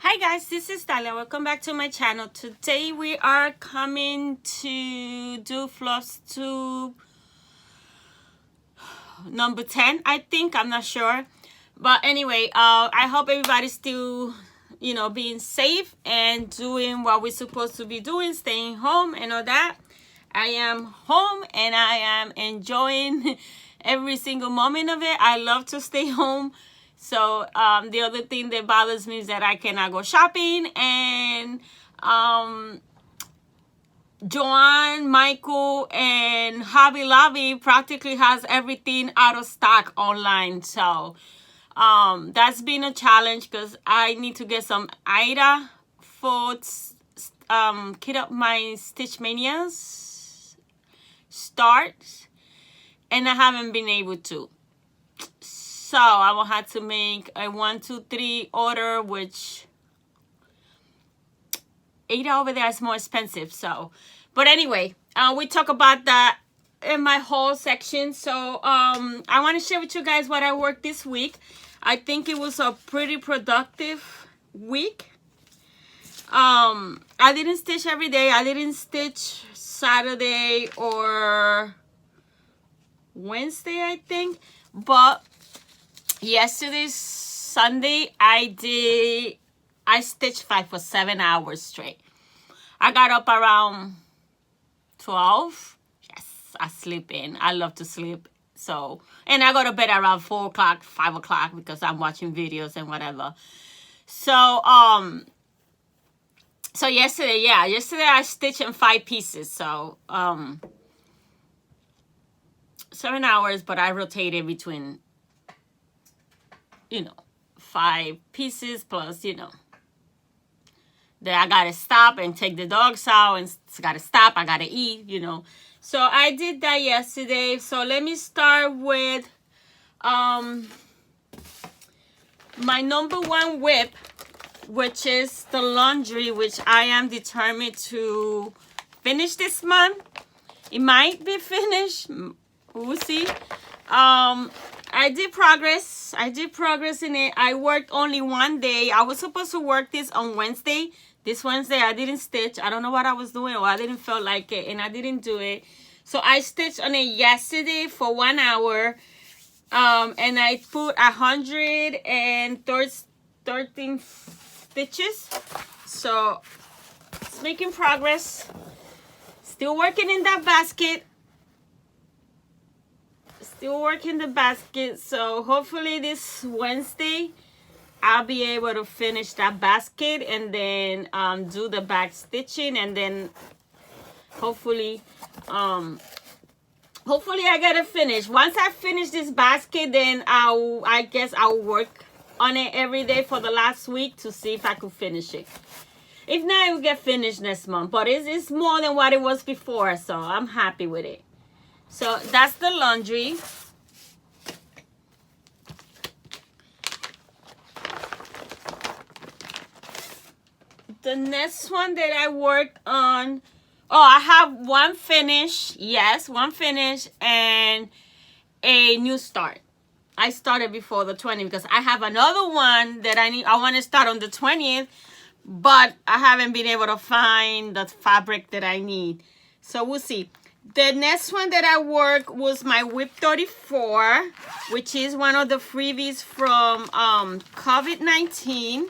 Hi guys, this is Dalia. Welcome back to my channel. Today we are coming to do Flosstube number 10, I think. I'm not sure. But anyway, I hope everybody's still, being safe and doing what we're supposed to be doing, staying home and all that. I am home and I am enjoying every single moment of it. I love to stay home. So the other thing that bothers me is that I cannot go shopping, and Joanne, Michael, and Hobby Lobby practically has everything out of stock online. So that's been a challenge because I need to get some Ida for Kit Up My Stitch Manias start, and I haven't been able to. So I will have to make a 1, 2, 3 order, which Ada over there is more expensive. So, but anyway, we talk about that in my haul section. So I want to share with you guys what I worked this week. I think it was a pretty productive week. I didn't stitch every day. I didn't stitch Saturday or Wednesday, I think, but yesterday, Sunday, I stitched for 7 hours straight. I got up around 12. Yes, I sleep in. I love to sleep. So, and I go to bed around 4 o'clock, 5 o'clock because I'm watching videos and whatever. So, yesterday I stitched in 5 pieces. So, 7 hours, but I rotated between 5 pieces plus, that I gotta stop and take the dogs out and gotta stop. I gotta eat, So I did that yesterday. So let me start with my number 1 whip, which is the laundry, which I am determined to finish this month. It might be finished. We'll see. I did progress in it. I worked only 1 day. I was supposed to work this on Wednesday. This Wednesday I didn't stitch. I don't know what I was doing, or I didn't feel like it, and I didn't do it. So I stitched on it yesterday for 1 hour, and I put 113 stitches. So it's making progress. Still working in that basket. Still working the basket. So hopefully this Wednesday I'll be able to finish that basket and then do the back stitching, and then hopefully I get it finished. Once I finish this basket, then I guess I'll work on it every day for the last week to see if I could finish it. If not, it will get finished next month, but it's more than what it was before, so I'm happy with it. So that's the laundry. The next one that I worked on, I have 1 finish. Yes, 1 finish and a new start. I started before the 20th because I have another one that I want to start on the 20th, but I haven't been able to find the fabric that I need. So we'll see. The next one that I worked was my Whip 34, which is one of the freebies from COVID-19,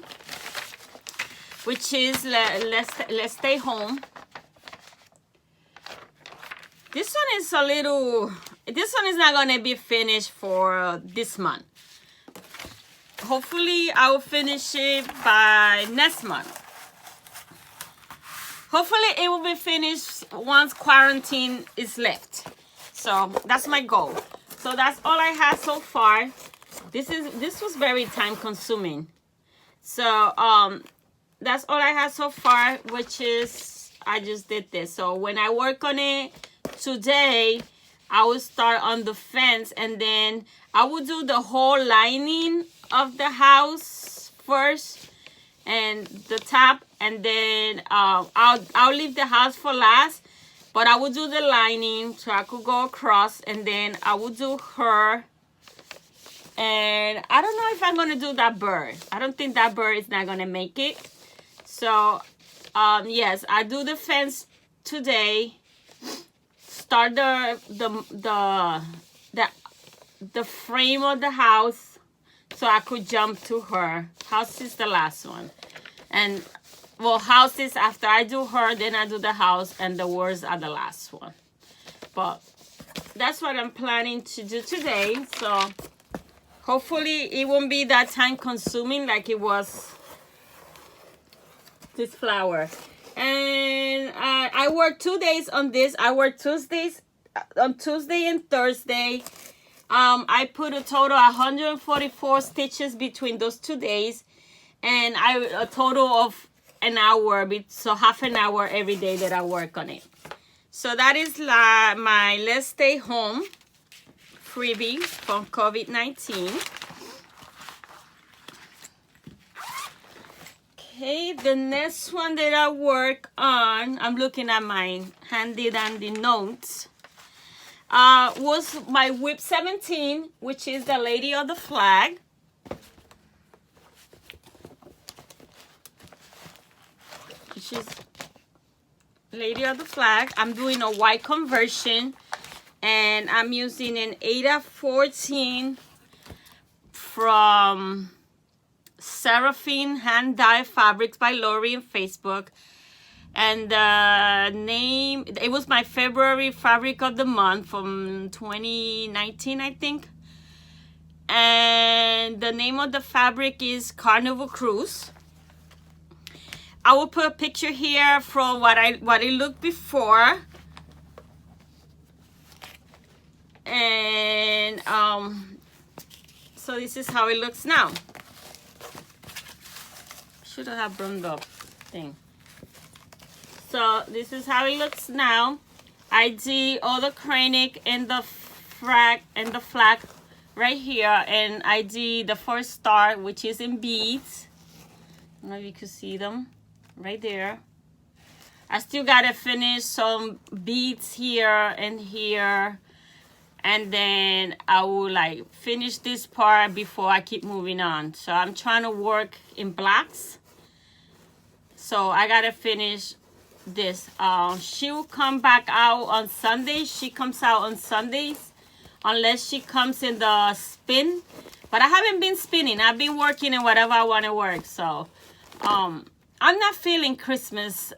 which is let's stay home. This one is this one is not going to be finished for this month. Hopefully I will finish it by next month. Hopefully it will be finished once quarantine is left. So that's my goal. So that's all I have so far. This was very time consuming. So that's all I have so far, which is I just did this. So when I work on it today, I will start on the fence, and then I will do the whole lining of the house first and the top, and then I'll leave the house for last, but I will do the lining so I could go across, and then I will do her And I don't know if I'm gonna do that bird. I don't think that bird is not gonna make it. So yes, I do the fence today. Start the frame of the house so I could jump to her. House is the last one. And well, house is after I do her, then I do the house, and the words are the last one. But that's what I'm planning to do today. So hopefully it won't be that time consuming like it was this flower. And I work 2 days on this. I work on Tuesday and Thursday. I put a total of 144 stitches between those 2 days, and a total of an hour, so half an hour every day that I work on it. So that is my Let's Stay Home freebie from COVID-19. Okay, the next one that I work on, I'm looking at my handy dandy notes, was my whip 17, which is the Lady of the Flag. Which is Lady of the Flag. I'm doing a white conversion, and I'm using an 8x14 from Seraphine Hand Dye Fabrics by Lori on Facebook. And the name, it was my February fabric of the month from 2019, I think. And the name of the fabric is Carnival Cruise. I will put a picture here from what it looked before. And so this is how it looks now. Should have burned up thing. So this is how it looks now. I did all the chronic and the flag right here, and I did the first star, which is in beads. I don't know if you can see them right there. I still gotta finish some beads here and here, and then I will like finish this part before I keep moving on. So I'm trying to work in blacks, so I gotta finish this. She will come back out on Sundays. She comes out on Sundays unless she comes in the spin, but I haven't been spinning. I've been working in whatever I want to work. So I'm not feeling Christmas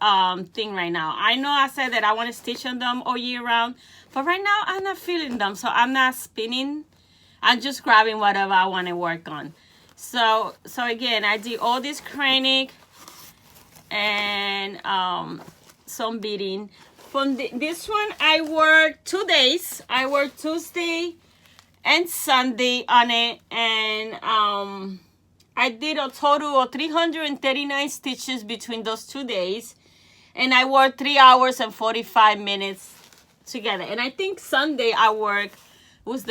thing right now. I know I said that I want to stitch on them all year round, but right now I'm not feeling them, so I'm not spinning. I'm just grabbing whatever I want to work on. So again, I did all this chronic and some beading. From this one, I worked 2 days. I worked Tuesday and Sunday on it, and I did a total of 339 stitches between those 2 days, and I worked 3 hours and 45 minutes together. And I think Sunday I worked was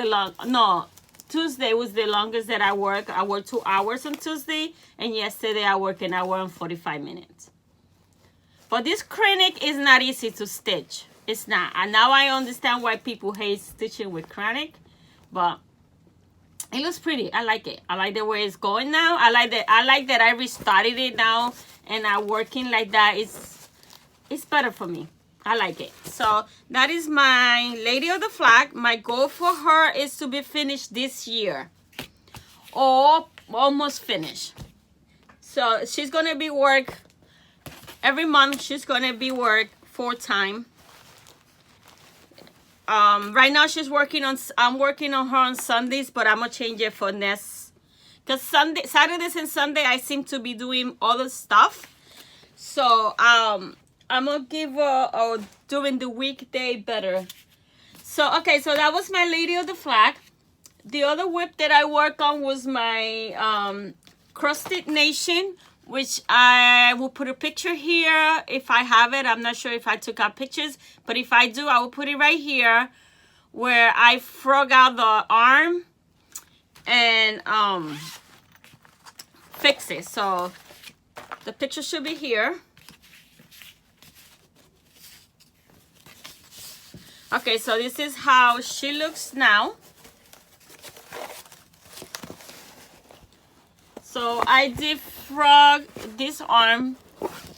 Tuesday was the longest that I worked. I worked 2 hours on Tuesday, and yesterday I worked an hour and 45 minutes. But this chronic is not easy to stitch. It's not. And now I understand why people hate stitching with chronic, but it looks pretty. I like it. I like the way it's going now. I like that I restarted it now, and I'm working like that. It's better for me. I like it. So that is my Lady of the Flag. My goal for her is to be finished this year, or almost finished. So she's gonna be work every month. She's gonna be work full-time. Right now she's working on, I'm working on her on Sundays, but I'm gonna change it for next, because Saturdays and Sunday I seem to be doing other stuff. So I'm gonna give her during the weekday better. So okay, so that was my Lady of the Flag. The other whip that I work on was my Crusted Nation, which I will put a picture here if I have it. I'm not sure if I took out pictures, but if I do, I will put it right here, where I frog out the arm and fix it. So the picture should be here. Okay, so this is how she looks now. So I defrog this arm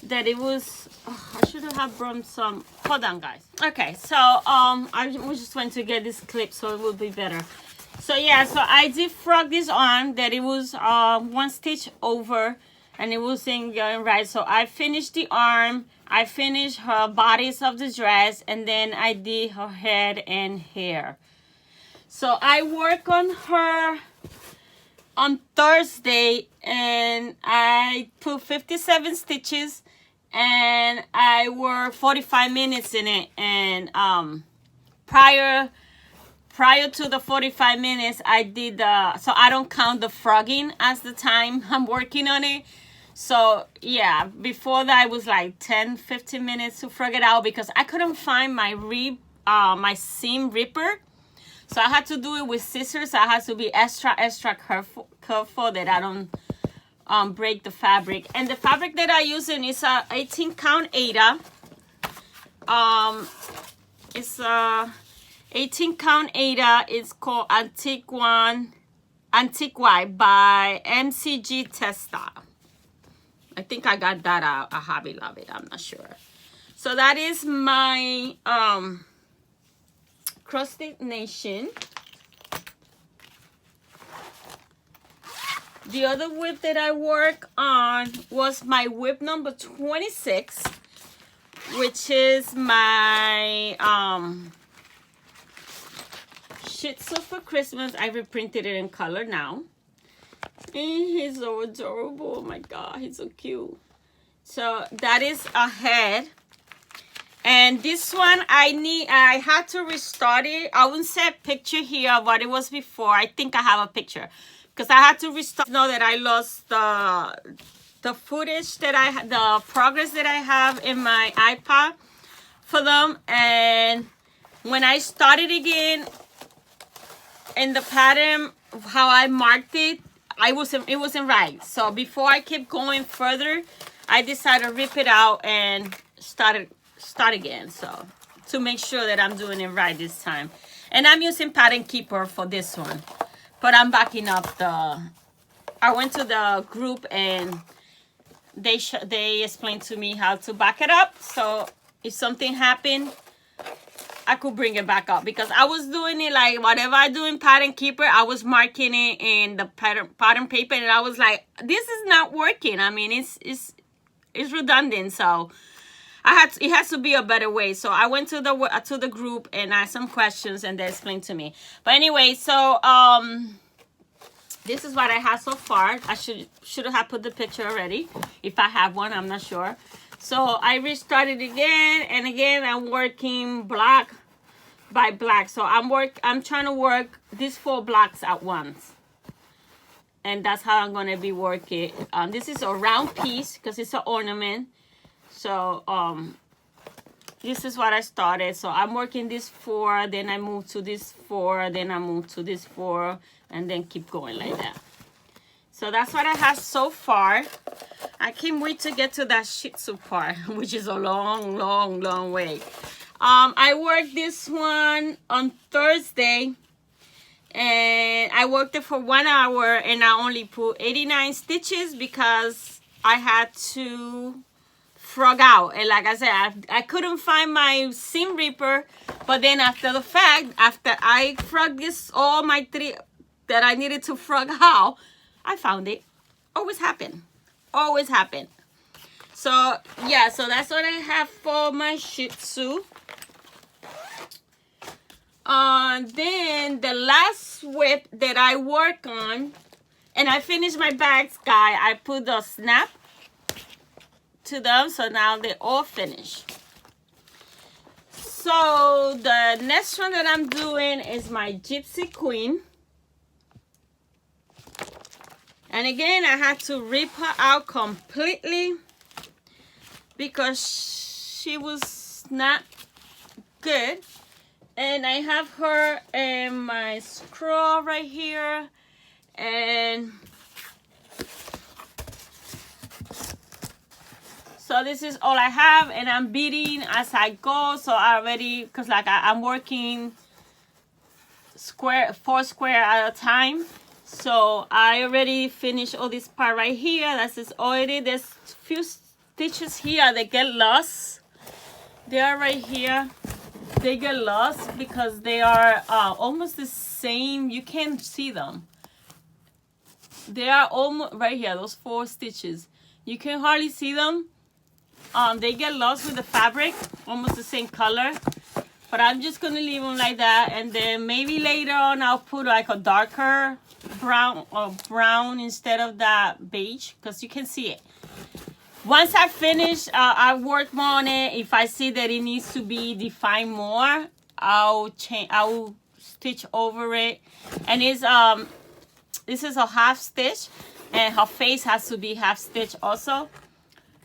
that it was, I should have brought some, hold on guys. Okay, so I was just going to get this clip so it will be better. So yeah, so I defrog this arm that it was one stitch over and it wasn't going right. So I finished the arm, I finished her bodice of the dress, and then I did her head and hair. So I work on her on Thursday and I put 57 stitches and I worked 45 minutes in it. And prior to the 45 minutes, I did so I don't count the frogging as the time I'm working on it. So yeah, before that it was like 10-15 minutes to frog it out because I couldn't find my my seam ripper. So I had to do it with scissors. I had to be extra careful that I don't break the fabric. And the fabric that I using is a 18 count Aida. It's a 18 count Aida. It's called Antique White by MCG Testa. I think I got that out a Hobby Lobby. I'm not sure. So that is my cross stitch nation. The other whip that I work on was my whip number 26, which is my Shih Tzu for Christmas. I reprinted it in color now. And he's so adorable. Oh my god, he's so cute. So that is a head. And this one I had to restart it. I wouldn't say a picture here of what it was before. I think I have a picture because I had to restart. Know that I lost the footage that the progress that I have in my iPad for them. And when I started again in the pattern, how I marked it, it wasn't right. So before I kept going further, I decided to rip it out and start again, so to make sure that I'm doing it right this time. And I'm using Pattern Keeper for this one, but I'm backing up I went to the group and they explained to me how to back it up, so if something happened I could bring it back up, because I was doing it like whatever I do in Pattern Keeper, I was marking it in the pattern paper, and I was like, this is not working. I mean, it's redundant, so it has to be a better way. So I went to the group and asked some questions, and they explained to me. But anyway, so this is what I have so far. I should have put the picture already. If I have one, I'm not sure. So I restarted again, and again I'm working block by block. So I'm trying to work these 4 blocks at once, and that's how I'm gonna be working. This is a round piece because it's an ornament. So this is what I started. So I'm working this 4, then I move to this 4, then I move to this 4, and then keep going like that. So that's what I have so far. I can't wait to get to that Shih Tzu part, which is a long, long, long way. I worked this one on Thursday, and I worked it for 1 hour, and I only put 89 stitches because I had to frog out. And like I said, I couldn't find my seam ripper, but then after the fact, after I frog this, all my 3 that I needed to frog out, I found it. Always happen. Always happen. So yeah, so that's what I have for my Shih Tzu. Then the last whip that I work on, and I finished my bags, guy. I put the snap to them, so now they're all finished. So the next one that I'm doing is my Gypsy Queen. And again, I had to rip her out completely because she was not good. And I have her in my scroll right here. And so this is all I have, and I'm beading as I go. So I already, because like I'm working 4 square at a time. So I already finished all this part right here. That's just already, there's few stitches here that get lost. They are right here. They get lost because they are almost the same. You can't see them. They are almost right here, those 4 stitches. You can hardly see them. They get lost with the fabric, almost the same color. But I'm just gonna leave them like that, and then maybe later on I'll put like a darker brown or brown instead of that beige, because you can see it. Once I finish, I work more on it. If I see that it needs to be defined more, I'll stitch over it. And it's this is a half stitch, and her face has to be half stitch also.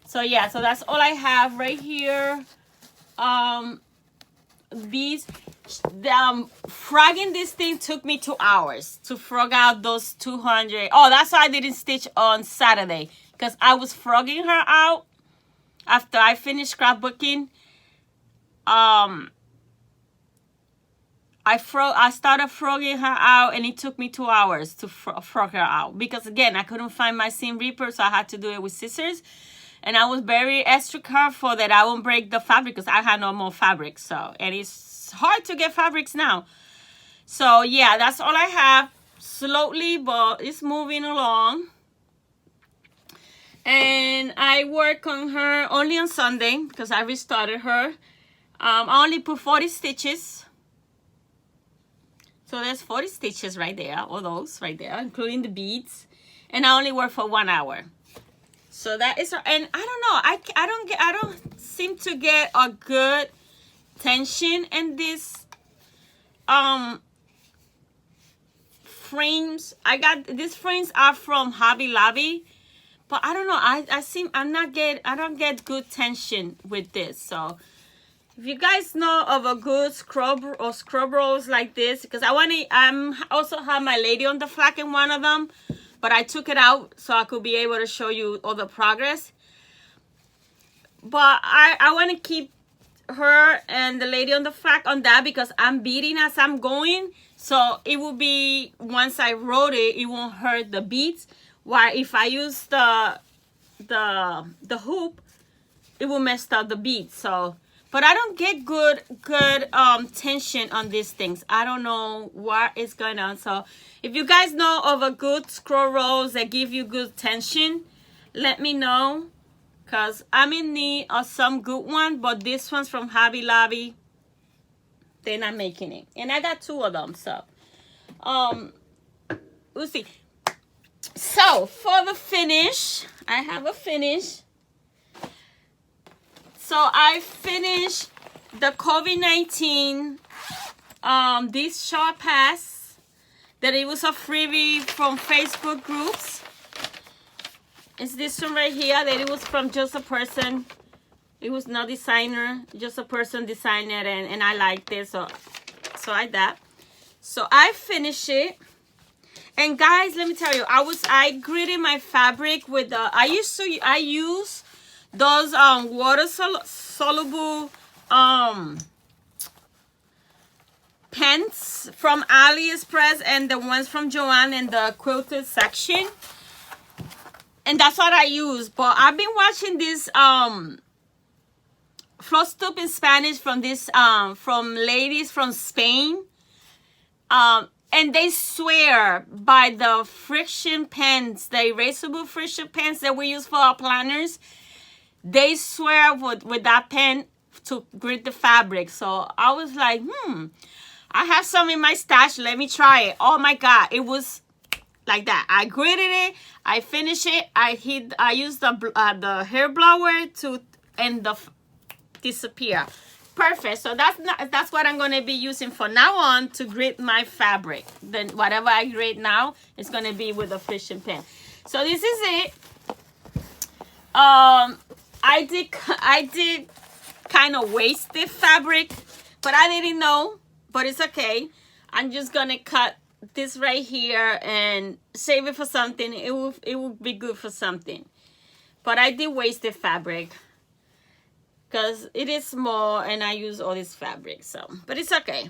So yeah, so that's all I have right here. These frogging this thing took me 2 hours to frog out those 200. Oh, that's why I didn't stitch on Saturday, because I was frogging her out after I finished scrapbooking. I started frogging her out, and it took me 2 hours to frog her out, because again, I couldn't find my seam ripper, so I had to do it with scissors. And I was very extra careful that I won't break the fabric, because I had no more fabric. So, and it's hard to get fabrics now. So yeah, that's all I have. Slowly, but it's moving along. And I work on her only on Sunday, because I restarted her. I only put 40 stitches. So there's 40 stitches right there, all those right there, including the beads. And I only work for 1 hour. So that is, and I don't know, I don't seem to get a good tension in this frames. These frames are from Hobby Lobby, but I don't know, I don't get good tension with this. So if you guys know of a good scrub rolls like this, because I also have my Lady on the Flack in one of them. But I took it out so I could be able to show you all the progress. But I want to keep her and the Lady on the Flack on that, because I'm beading as I'm going. So it will be, once I wrote it, it won't hurt the beads. While if I use the hoop, it will mess up the beads. So, but I don't get good tension on these things. I don't know what is going on. So if you guys know of a good scroll rolls that give you good tension, let me know, because I'm in need of some good one. But this one's from Hobby Lobby, they're not making it, and I got 2 of them. So we'll see. So for the finish, I have a finish. So I finished the COVID-19 this short pass that it was a freebie from Facebook groups. It's this one right here that it was from just a person. It was no designer, just a person designed it, and I liked it, so I that. So I finished it. And guys, let me tell you, I gridded my fabric with the I use those water soluble pens from AliExpress and the ones from Joann in the quilted section, and that's what I use. But I've been watching this Flosstube in Spanish from this from ladies from Spain, and they swear by the friction pens, the erasable friction pens that we use for our planners. They swear with that pen to grit the fabric. So I was like, I have some in my stash. Let me try it. Oh my God, it was like that. I gritted it. I finished it. I used the hair blower to disappear. Perfect. So that's what I'm gonna be using from now on to grit my fabric. Then whatever I grit now is gonna be with a friction pen. So this is it. I did kind of waste the fabric, but I didn't know, but it's okay. I'm just gonna cut this right here and save it for something. It will be good for something. But I did waste the fabric because it is small and I use all this fabric, so, but it's okay.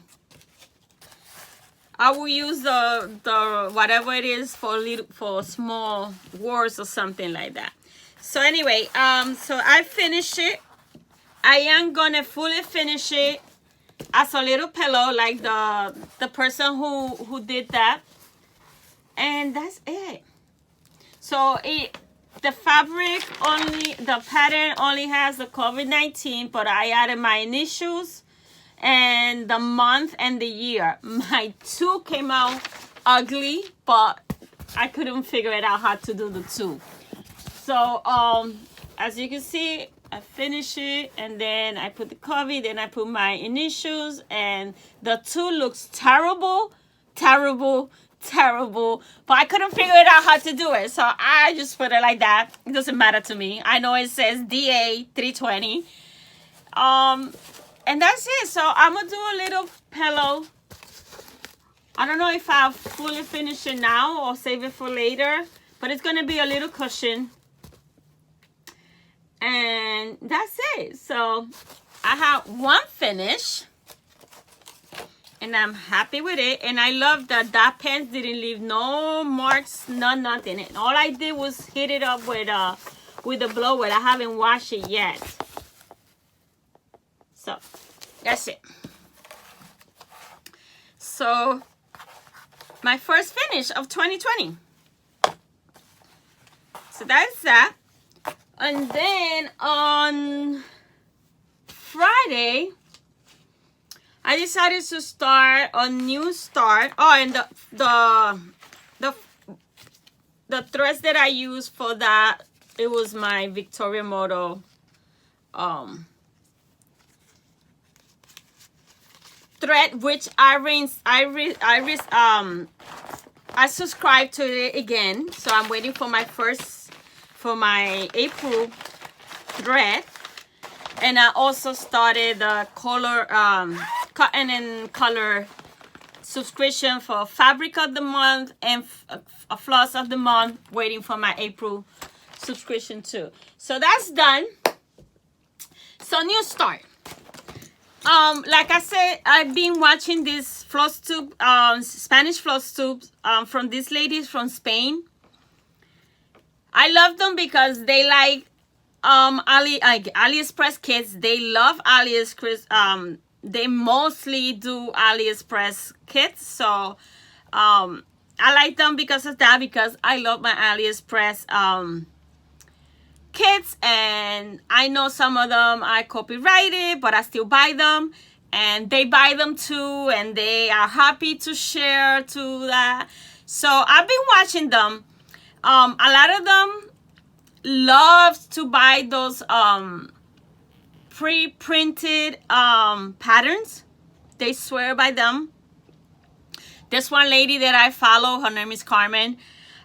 I will use the whatever it is for small words or something like that. So anyway, so I finished it. I am gonna fully finish it as a little pillow, like the person who did that, and that's it. So the fabric only, the pattern only has the COVID-19, but I added my initials and the month and the year. My two came out ugly, but I couldn't figure it out how to do the two. So as you can see, I finish it, and then I put the cover, then I put my initials, and the two looks terrible, terrible, terrible, but I couldn't figure it out how to do it, so I just put it like that. It doesn't matter to me. I know it says DA 320, and that's it. So I'm gonna do a little pillow. I don't know if I'll fully finish it now or save it for later, but it's gonna be a little cushion. And that's it. So I have one finish, and I'm happy with it. And I love that that pants didn't leave no marks, nothing. And all I did was hit it up with the blower. I haven't washed it yet. So that's it. So my first finish of 2020. So that's that. And then on Friday, I decided to start a new start. Oh, and the threads that I used for that, it was my Victoria Moto thread, which I subscribed to it again. So I'm waiting for my April thread. And I also started the color cotton and color subscription for fabric of the month and a floss of the month, waiting for my April subscription too. So that's done. So new start. Like I said, I've been watching this Flosstube, Spanish Flosstube from these ladies from Spain. I love them because they like AliExpress kits. They love AliExpress. They mostly do AliExpress kits. So I like them because of that, because I love my AliExpress kits, and I know some of them are copyrighted, but I still buy them, and they buy them too, and they are happy to share to that. So I've been watching them. A lot of them love to buy those pre-printed patterns. They swear by them. This one lady that I follow, her name is Carmen.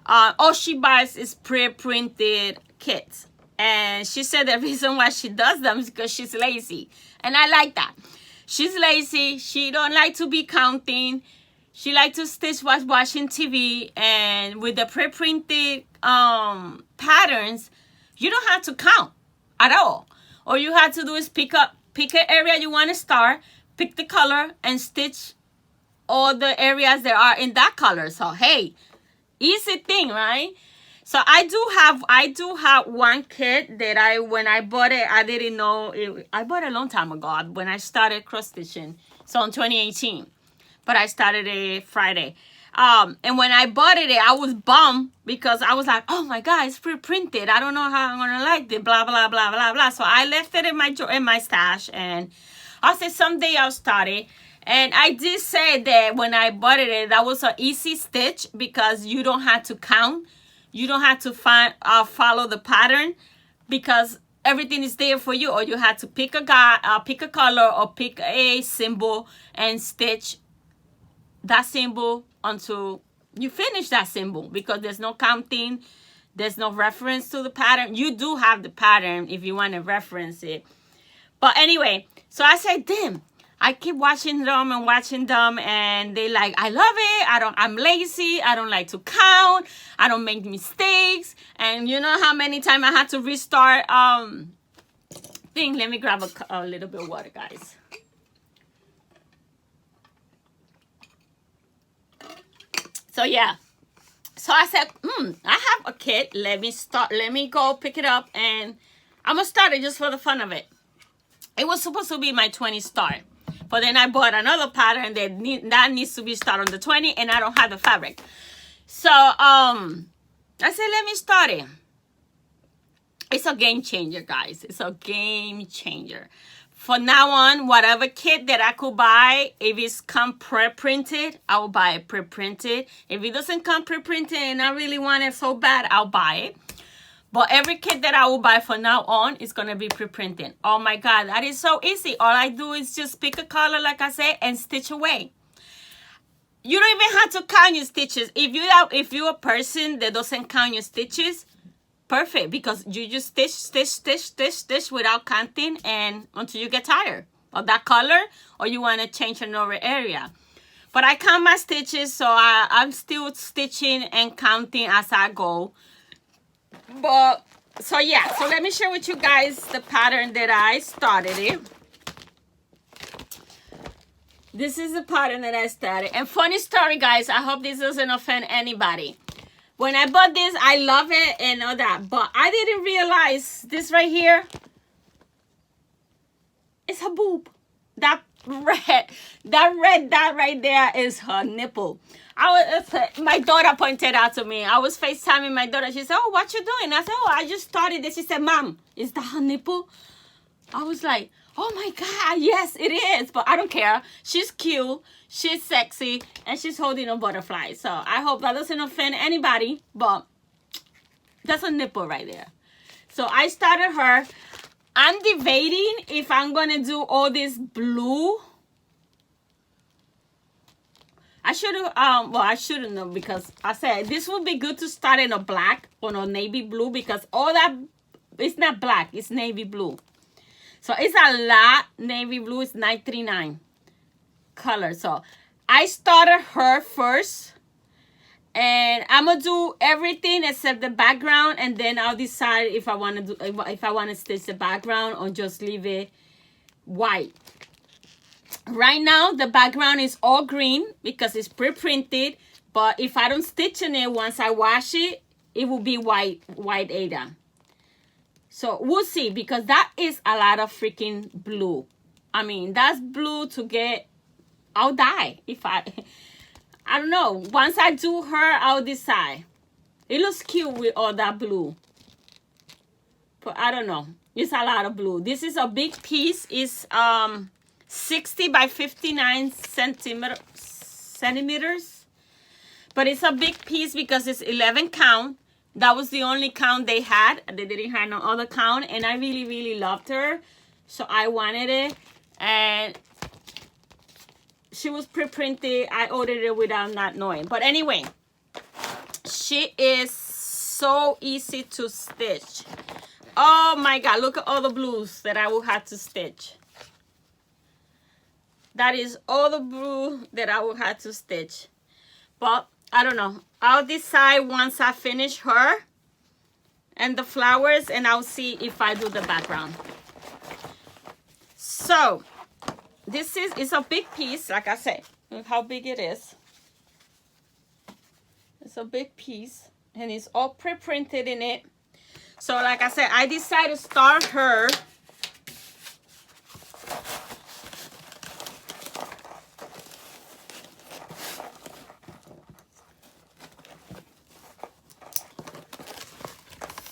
All she buys is pre-printed kits, and she said the reason why she does them is because she's lazy, and I like that. She's lazy. She don't like to be counting. She likes to stitch while watching TV, and with the pre-printed patterns, you don't have to count at all. All you have to do is pick an area you want to start, pick the color, and stitch all the areas that are in that color. So hey, easy thing, right? So I do have one kit that when I bought it, I didn't know it. I bought it a long time ago when I started cross stitching, so in 2018. But I started it Friday. And when I bought it, I was bummed because I was like, oh my God, it's pre-printed. I don't know how I'm gonna like it, blah, blah, blah, blah, blah. So I left it in my stash, and I said someday I'll start it. And I did say that when I bought it, that was an easy stitch because you don't have to count. You don't have to follow the pattern because everything is there for you. Or you have to pick a color or pick a symbol and stitch that symbol until you finish that symbol, because there's no counting, there's no reference to the pattern. You do have the pattern if you want to reference it, but anyway, so I said, damn, I keep watching them, and they like, I love it. I'm lazy. I don't like to count. I don't make mistakes. And you know how many times I had to restart thing. Let me grab a little bit of water, guys. So yeah. So I said, I have a kit. Let me go pick it up, and I'm gonna start it just for the fun of it. It was supposed to be my 20 start, but then I bought another pattern that needs to be start on the 20, and I don't have the fabric. So I said, let me start it. It's a game changer, guys. It's a game changer. From now on, whatever kit that I could buy, if it's come pre-printed, I will buy it pre-printed. If it doesn't come pre-printed and I really want it so bad, I'll buy it. But every kit that I will buy from now on is going to be pre-printed. Oh my God, that is so easy. All I do is just pick a color, like I said, and stitch away. You don't even have to count your stitches. If you're a person that doesn't count your stitches, perfect, because you just stitch without counting, and until you get tired of that color or you want to change another area. But I count my stitches, so I'm still stitching and counting as I go. But so yeah, so let me share with you guys the pattern that I started it. This is the pattern that I started. And funny story, guys, I hope this doesn't offend anybody. When I bought this, I love it and all that, but I didn't realize this right here is her boob. That red dot right there is her nipple. My daughter pointed out to me. I was FaceTiming my daughter. She said, "Oh, what you doing?" I said, "Oh, I just started this." She said, "Mom, is that her nipple?" I was like, "Oh my God, yes, it is." But I don't care. She's cute, she's sexy, and she's holding a butterfly. So I hope that doesn't offend anybody, but that's a nipple right there. So I started her. I'm debating if I'm going to do all this blue. I should have, well, I shouldn't know, because I said this would be good to start in a black or a navy blue, because all that, it's not black, it's navy blue. So it's a lot. Navy blue is 939 color. So I started her first, and I'm gonna do everything except the background, and then I'll decide if I want to do, if I want to stitch the background or just leave it white. Right now the background is all green because it's pre-printed, but if I don't stitch in it, once I wash it, it will be white Ada. So we'll see, because that is a lot of freaking blue. I mean, that's blue to get, I'll die if I don't know. Once I do her, I'll decide. It looks cute with all that blue, but I don't know. It's a lot of blue. This is a big piece. It's 60 by 59 centimeters. But it's a big piece because it's 11 count. That was the only count they had. They didn't have no other count. And I really, really loved her. So I wanted it. And she was pre-printed. I ordered it without not knowing. But anyway, she is so easy to stitch. Oh my God, look at all the blues that I will have to stitch. That is all the blue that I will have to stitch. But I don't know. I'll decide once I finish her and the flowers, and I'll see if I do the background. So this is a big piece, like I said. Look how big it is. It's a big piece, and it's all pre-printed in it. So like I said, I decided to start her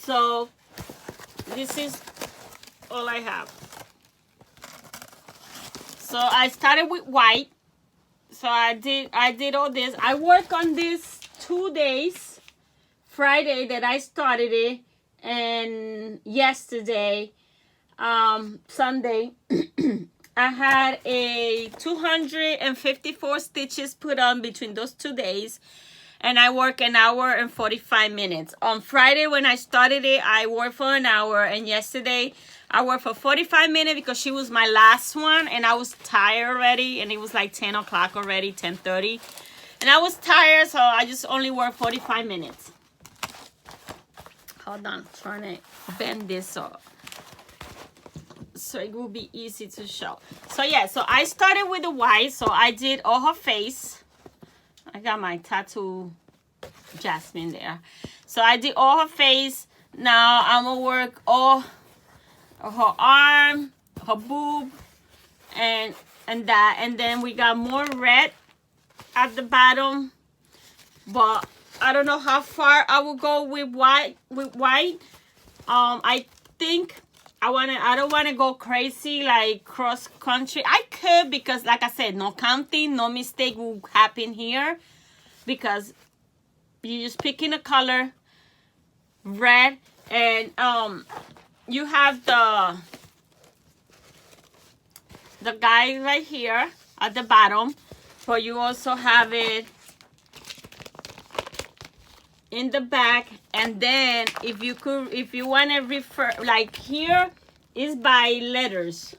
so this is all I have. So I started with white. So I did all this. I worked on this 2 days. Friday that I started it, and yesterday, Sunday, I had a 254 stitches put on between those 2 days. And I work an hour and 45 minutes. On Friday when I started it, I worked for an hour. And yesterday, I worked for 45 minutes because she was my last one. And I was tired already. And it was like 10 o'clock already, 10:30. And I was tired, so I just only worked 45 minutes. Hold on, trying to bend this up so it will be easy to show. So yeah, so I started with the white. So I did all her face. I got my tattoo Jasmine there. So I did all her face. Now I'm gonna work all her arm, her boob, and that. And then we got more red at the bottom. But I don't know how far I will go with white. I think I don't wanna go crazy like cross country. I could, because like I said, no counting, no mistake will happen here, because you just picking a color, red, and you have the guy right here at the bottom, but you also have it in the back. And then if you want to refer, like here is by letters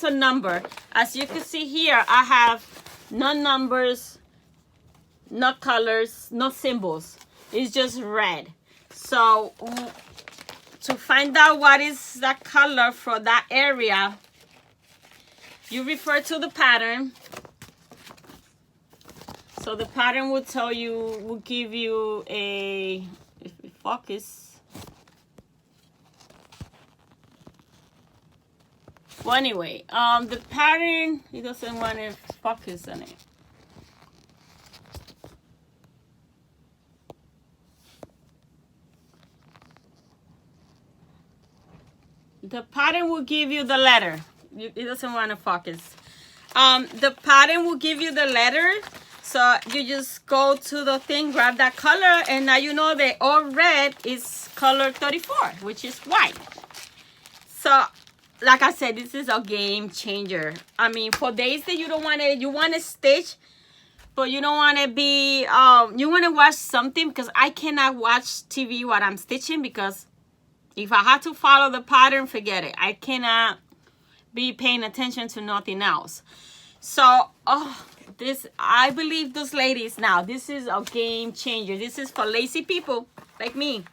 or number. As you can see here, I have no numbers, no colors, no symbols. It's just red. So to find out what is the color for that area, you refer to the pattern. So the pattern will tell you, will give you a, if we focus. Well, anyway, the pattern, it doesn't want to focus on it. The pattern will give you the letter. It doesn't want to focus. The pattern will give you the letter. So you just go to the thing, grab that color, and now you know that all red is color 34, which is white. So, like I said, this is a game changer. I mean, for days that you don't want to, you want to stitch, but you don't want to be, you want to watch something, because I cannot watch TV while I'm stitching, because if I have to follow the pattern, forget it. I cannot be paying attention to nothing else. So, I believe those ladies now, this is a game changer. This is for lazy people like me.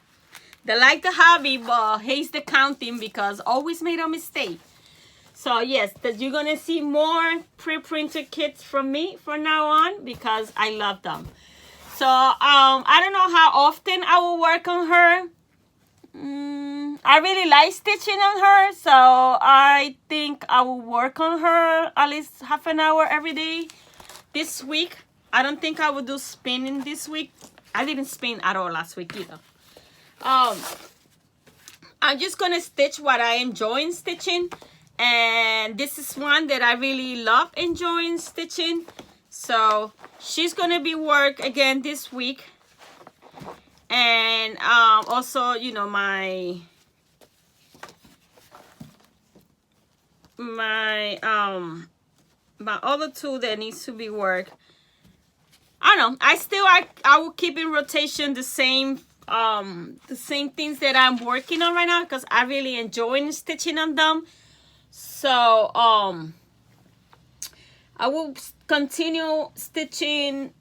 They like the hobby, but hates the counting because always made a mistake. So yes, that you're going to see more pre-printed kits from me from now on, because I love them. So, I don't know how often I will work on her. I really like stitching on her, so I think I will work on her at least half an hour every day. This week, I don't think I will do spinning this week. I didn't spin at all last week either. I'm just gonna stitch what I enjoy stitching, and this is one that I really love enjoying stitching. So she's gonna be work again this week, and also, you know, my other two that needs to be worked. I don't know. I will keep in rotation the same things that I'm working on right now, because I really enjoy stitching on them. So I will continue stitching.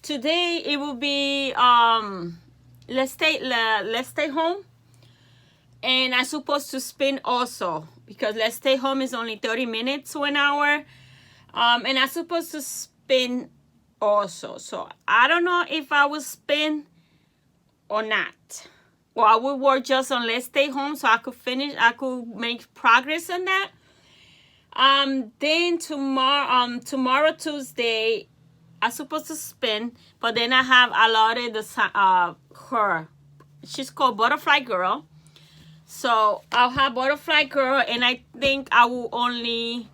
Today it will be let's stay home, and I'm supposed to spin also, because Let's Stay Home is only 30 minutes to an hour. And I'm supposed to spin also. So I don't know if I will spin or not. Or I will work just on Let's Stay Home, so I could make progress on that. Then tomorrow Tuesday, I'm supposed to spin, but then I have allotted her. She's called Butterfly Girl. So I'll have Butterfly Girl, and I think I will only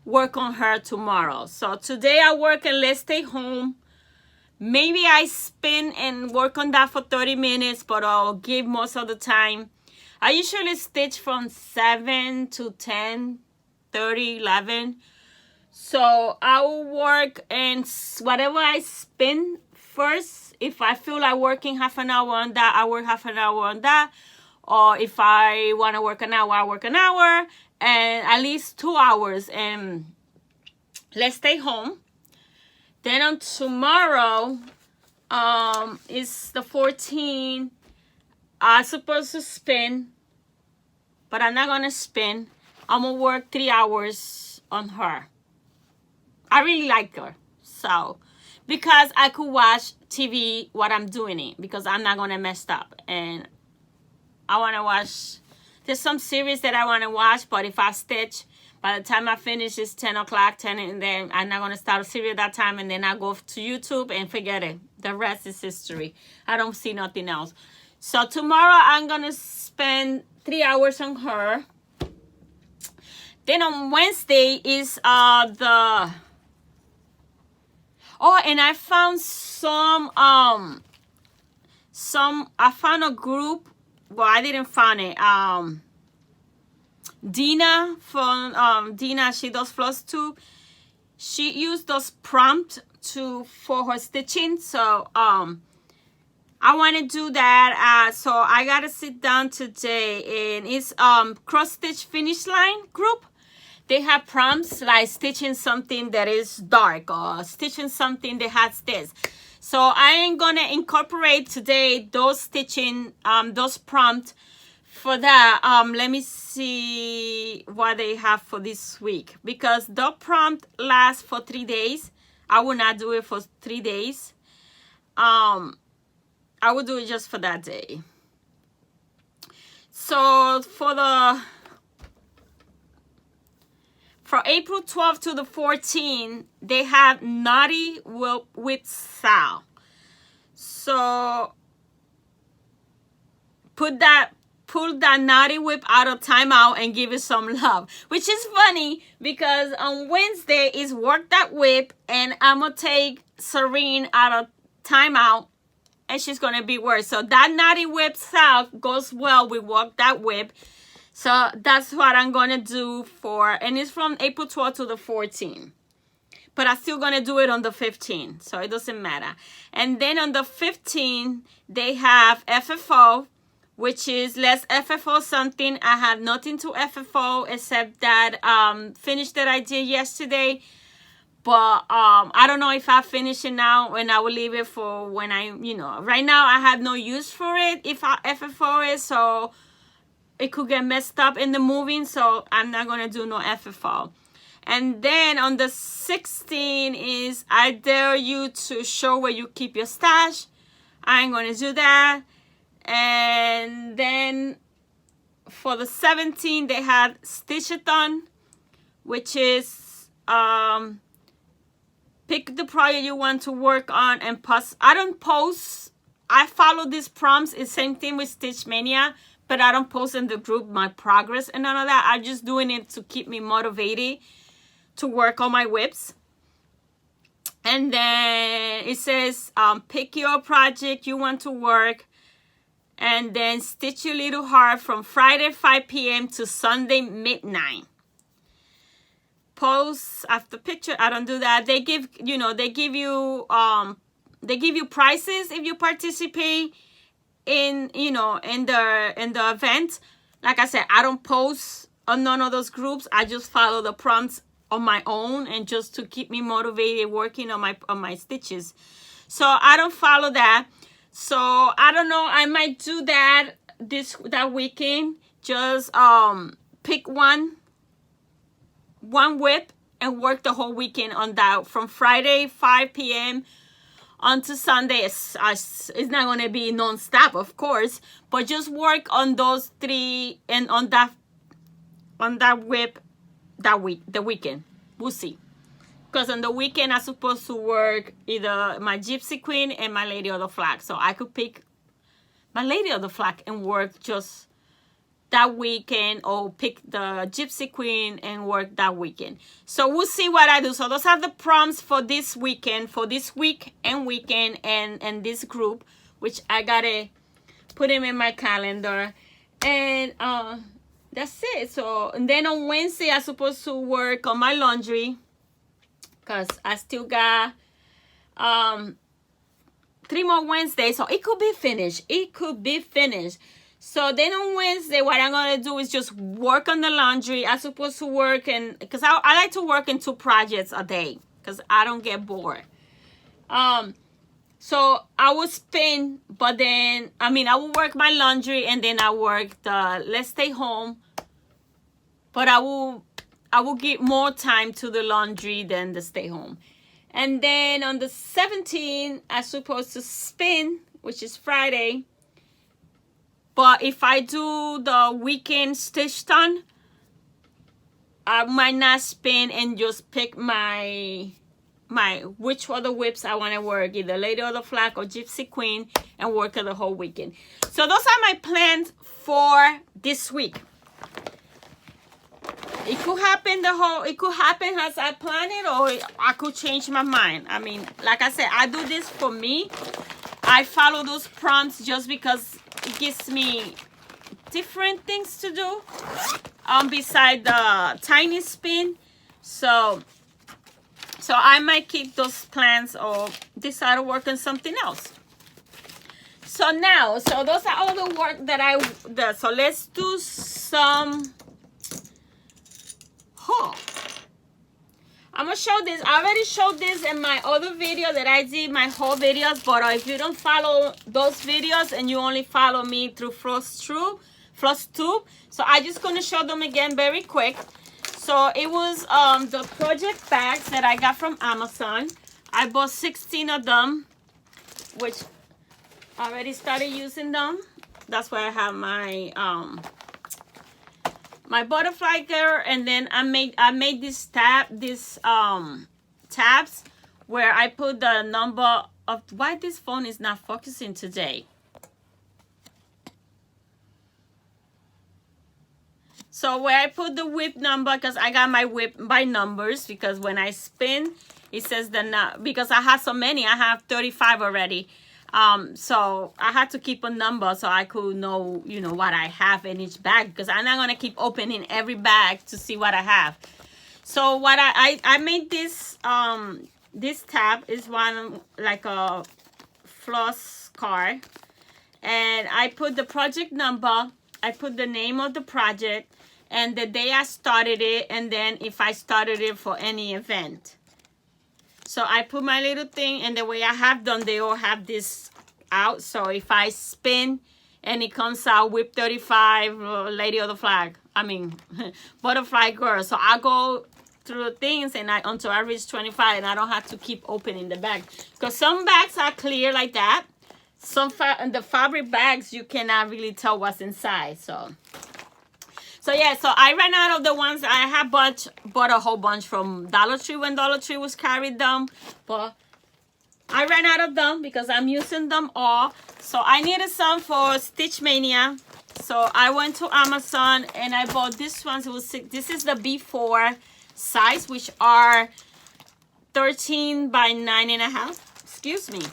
work on her tomorrow. So today I work and Let's Stay Home. Maybe I spin and work on that for 30 minutes, but I'll give most of the time. I usually stitch from 7 to 10, 30, 11. So I will work, and whatever I spin first, if I feel like working half an hour on that, I work half an hour on that. Or if I want to work an hour, I work an hour, and at least 2 hours, and Let's Stay Home. Then on tomorrow, is the 14th. I'm supposed to spin, but I'm not going to spin. I'm going to work 3 hours on her. I really like her. So, because I could watch TV while I'm doing it, because I'm not gonna mess up. And I wanna watch, there's some series that I wanna watch, but if I stitch, by the time I finish, it's 10 o'clock, 10, and then I'm not gonna start a series at that time, and then I go to YouTube and forget it. The rest is history. I don't see nothing else. So tomorrow I'm gonna spend 3 hours on her. Then on Wednesday is the, oh, and I found I found a group. Well, I didn't find it. Dina from Dina, she does Flosstube. She used those prompts for her stitching. So I want to do that. So I gotta sit down today, and it's cross stitch finish line group. They have prompts like stitching something that is dark or stitching something that has this. So I am gonna incorporate today those stitching, those prompts for that. Let me see what they have for this week, because the prompt lasts for 3 days. I will not do it for 3 days. I will do it just for that day. So for April 12th to the 14th, they have Naughty with Sal. So pull that Naughty Whip out of timeout and give it some love. Which is funny, because on Wednesday is Work That Whip, and I'm going to take Serene out of timeout, and she's going to be worse. So that Naughty Whip Sal goes well with Work That Whip. So that's what I'm going to do and it's from April 12th to the 14th. But I'm still going to do it on the 15th, so it doesn't matter. And then on the 15th, they have FFO, which is Let's FFO Something. I have nothing to FFO except that finish that I did yesterday. But I don't know if I finish it now, and I will leave it for when right now I have no use for it if I FFO it, so it could get messed up in the moving, so I'm not going to do no FFO. And then on the 16th is I Dare You to Show Where You Keep Your Stash. I ain't going to do that. And then for the 17th, they had Stitchathon, which is pick the project you want to work on and post. I don't post. I follow these prompts. It's same thing with Stitch Mania. But I don't post in the group my progress and none of that. I'm just doing it to keep me motivated to work on my whips. And then it says, pick your project you want to work. And then stitch your little heart from Friday 5 p.m. to Sunday midnight. Post after picture. I don't do that. They give you prizes if you participate in the event. Like I said, I don't post on none of those groups. I just follow the prompts on my own, and just to keep me motivated working on my stitches. So I don't follow that. So I don't know, I might do that that weekend. Just pick one whip and work the whole weekend on that from Friday 5 p.m. onto Sunday. It's not going to be non-stop, of course, but just work on those 3 and on that whip the weekend. We'll see. Because on the weekend, I'm supposed to work either my Gypsy Queen and my Lady of the Flag. So I could pick my Lady of the Flag and work just that weekend, or pick the Gypsy Queen and work that weekend. So we'll see what I do. So those are the prompts for this weekend, for this week and weekend, and this group, which I gotta put them in my calendar. And that's it. So, and then on Wednesday, I'm supposed to work on my laundry, because I still got 3 more Wednesdays, so it could be finished. So then on Wednesday, what I'm going to do is just work on the laundry. I'm supposed to work, because I like to work in 2 projects a day, because I don't get bored. So I will spin, but then, I will work my laundry, and then I work the Let's Stay Home. But I will give more time to the laundry than the stay home. And then on the 17th, I'm supposed to spin, which is Friday. But if I do the weekend stitch done, I might not spin and just pick my which other whips I want to work, either Lady of the Flag or Gypsy Queen, and work it the whole weekend. So those are my plans for this week. It could happen as I plan it, or I could change my mind. I mean, like I said, I do this for me. I follow those prompts just because it gives me different things to do beside the tiny spin. So I might keep those plans or decide to work on something else. So those are all the work that I did. So let's do some haul. I'm gonna show this. I already showed this in my other video that I did, my haul videos. But if you don't follow those videos and you only follow me through Flosstube, so I'm just gonna show them again very quick. So it was the project bags that I got from Amazon. I bought 16 of them, which I already started using them. That's why I have my my butterfly girl, and then I made this tabs where I put the number of why this phone is not focusing today. So where I put the whip number, because I got my whip by numbers, because when I spin, it says because I have so many, I have 35 already. So I had to keep a number so I could know, what I have in each bag, because I'm not going to keep opening every bag to see what I have. So what I made this tab is one like a floss card, and I put the project number, I put the name of the project, and the day I started it, and then if I started it for any event. So I put my little thing, and the way I have them, they all have this out. So if I spin and it comes out whip 35, Lady of the Flag, butterfly girl. So I go through the things and until I reach 25, and I don't have to keep opening the bag. Because some bags are clear like that. The fabric bags, you cannot really tell what's inside. So yeah, so I ran out of the ones I had bought a whole bunch from Dollar Tree when Dollar Tree was carried them. But I ran out of them because I'm using them all. So I needed some for Stitch Mania. So I went to Amazon and I bought this one. This is the B4 size, which are 13 by 9.5. Excuse me.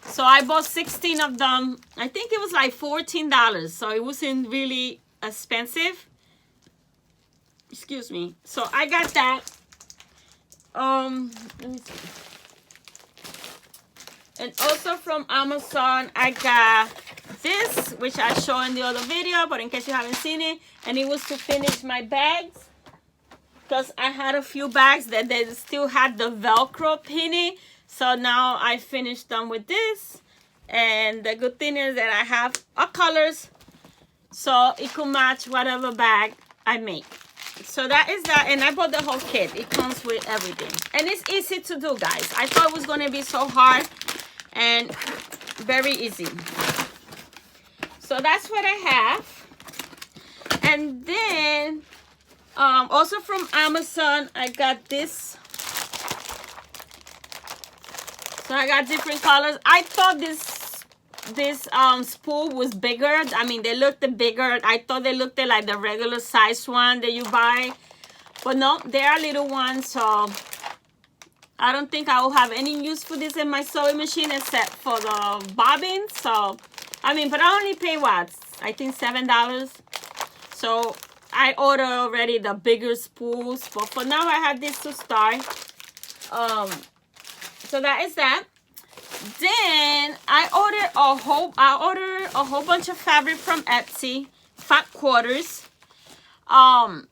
So I bought 16 of them. I think it was like $14. So it wasn't really expensive. Excuse me. So I got that. Let me see. And also from Amazon, I got this, which I showed in the other video, but in case you haven't seen it, and it was to finish my bags, because I had a few bags that they still had the Velcro pinning. So now I finished them with this, and the good thing is that I have all colors, so it could match whatever bag I make. So that is that, and I bought the whole kit. It comes with everything, and it's easy to do, guys. I thought it was going to be so hard, and very easy. So that's what I have. And then also from Amazon, I got this. So I got different colors. I thought this spool was bigger. I mean, they looked bigger. I thought they looked like the regular size one that you buy, but no, they are little ones. So I don't think I will have any use for this in my sewing machine except for the bobbin. So but I only pay what, I think $7. So I ordered already the bigger spools, but for now I have this to start. So that is that. Then I ordered a whole bunch of fabric from Etsy, fat quarters. I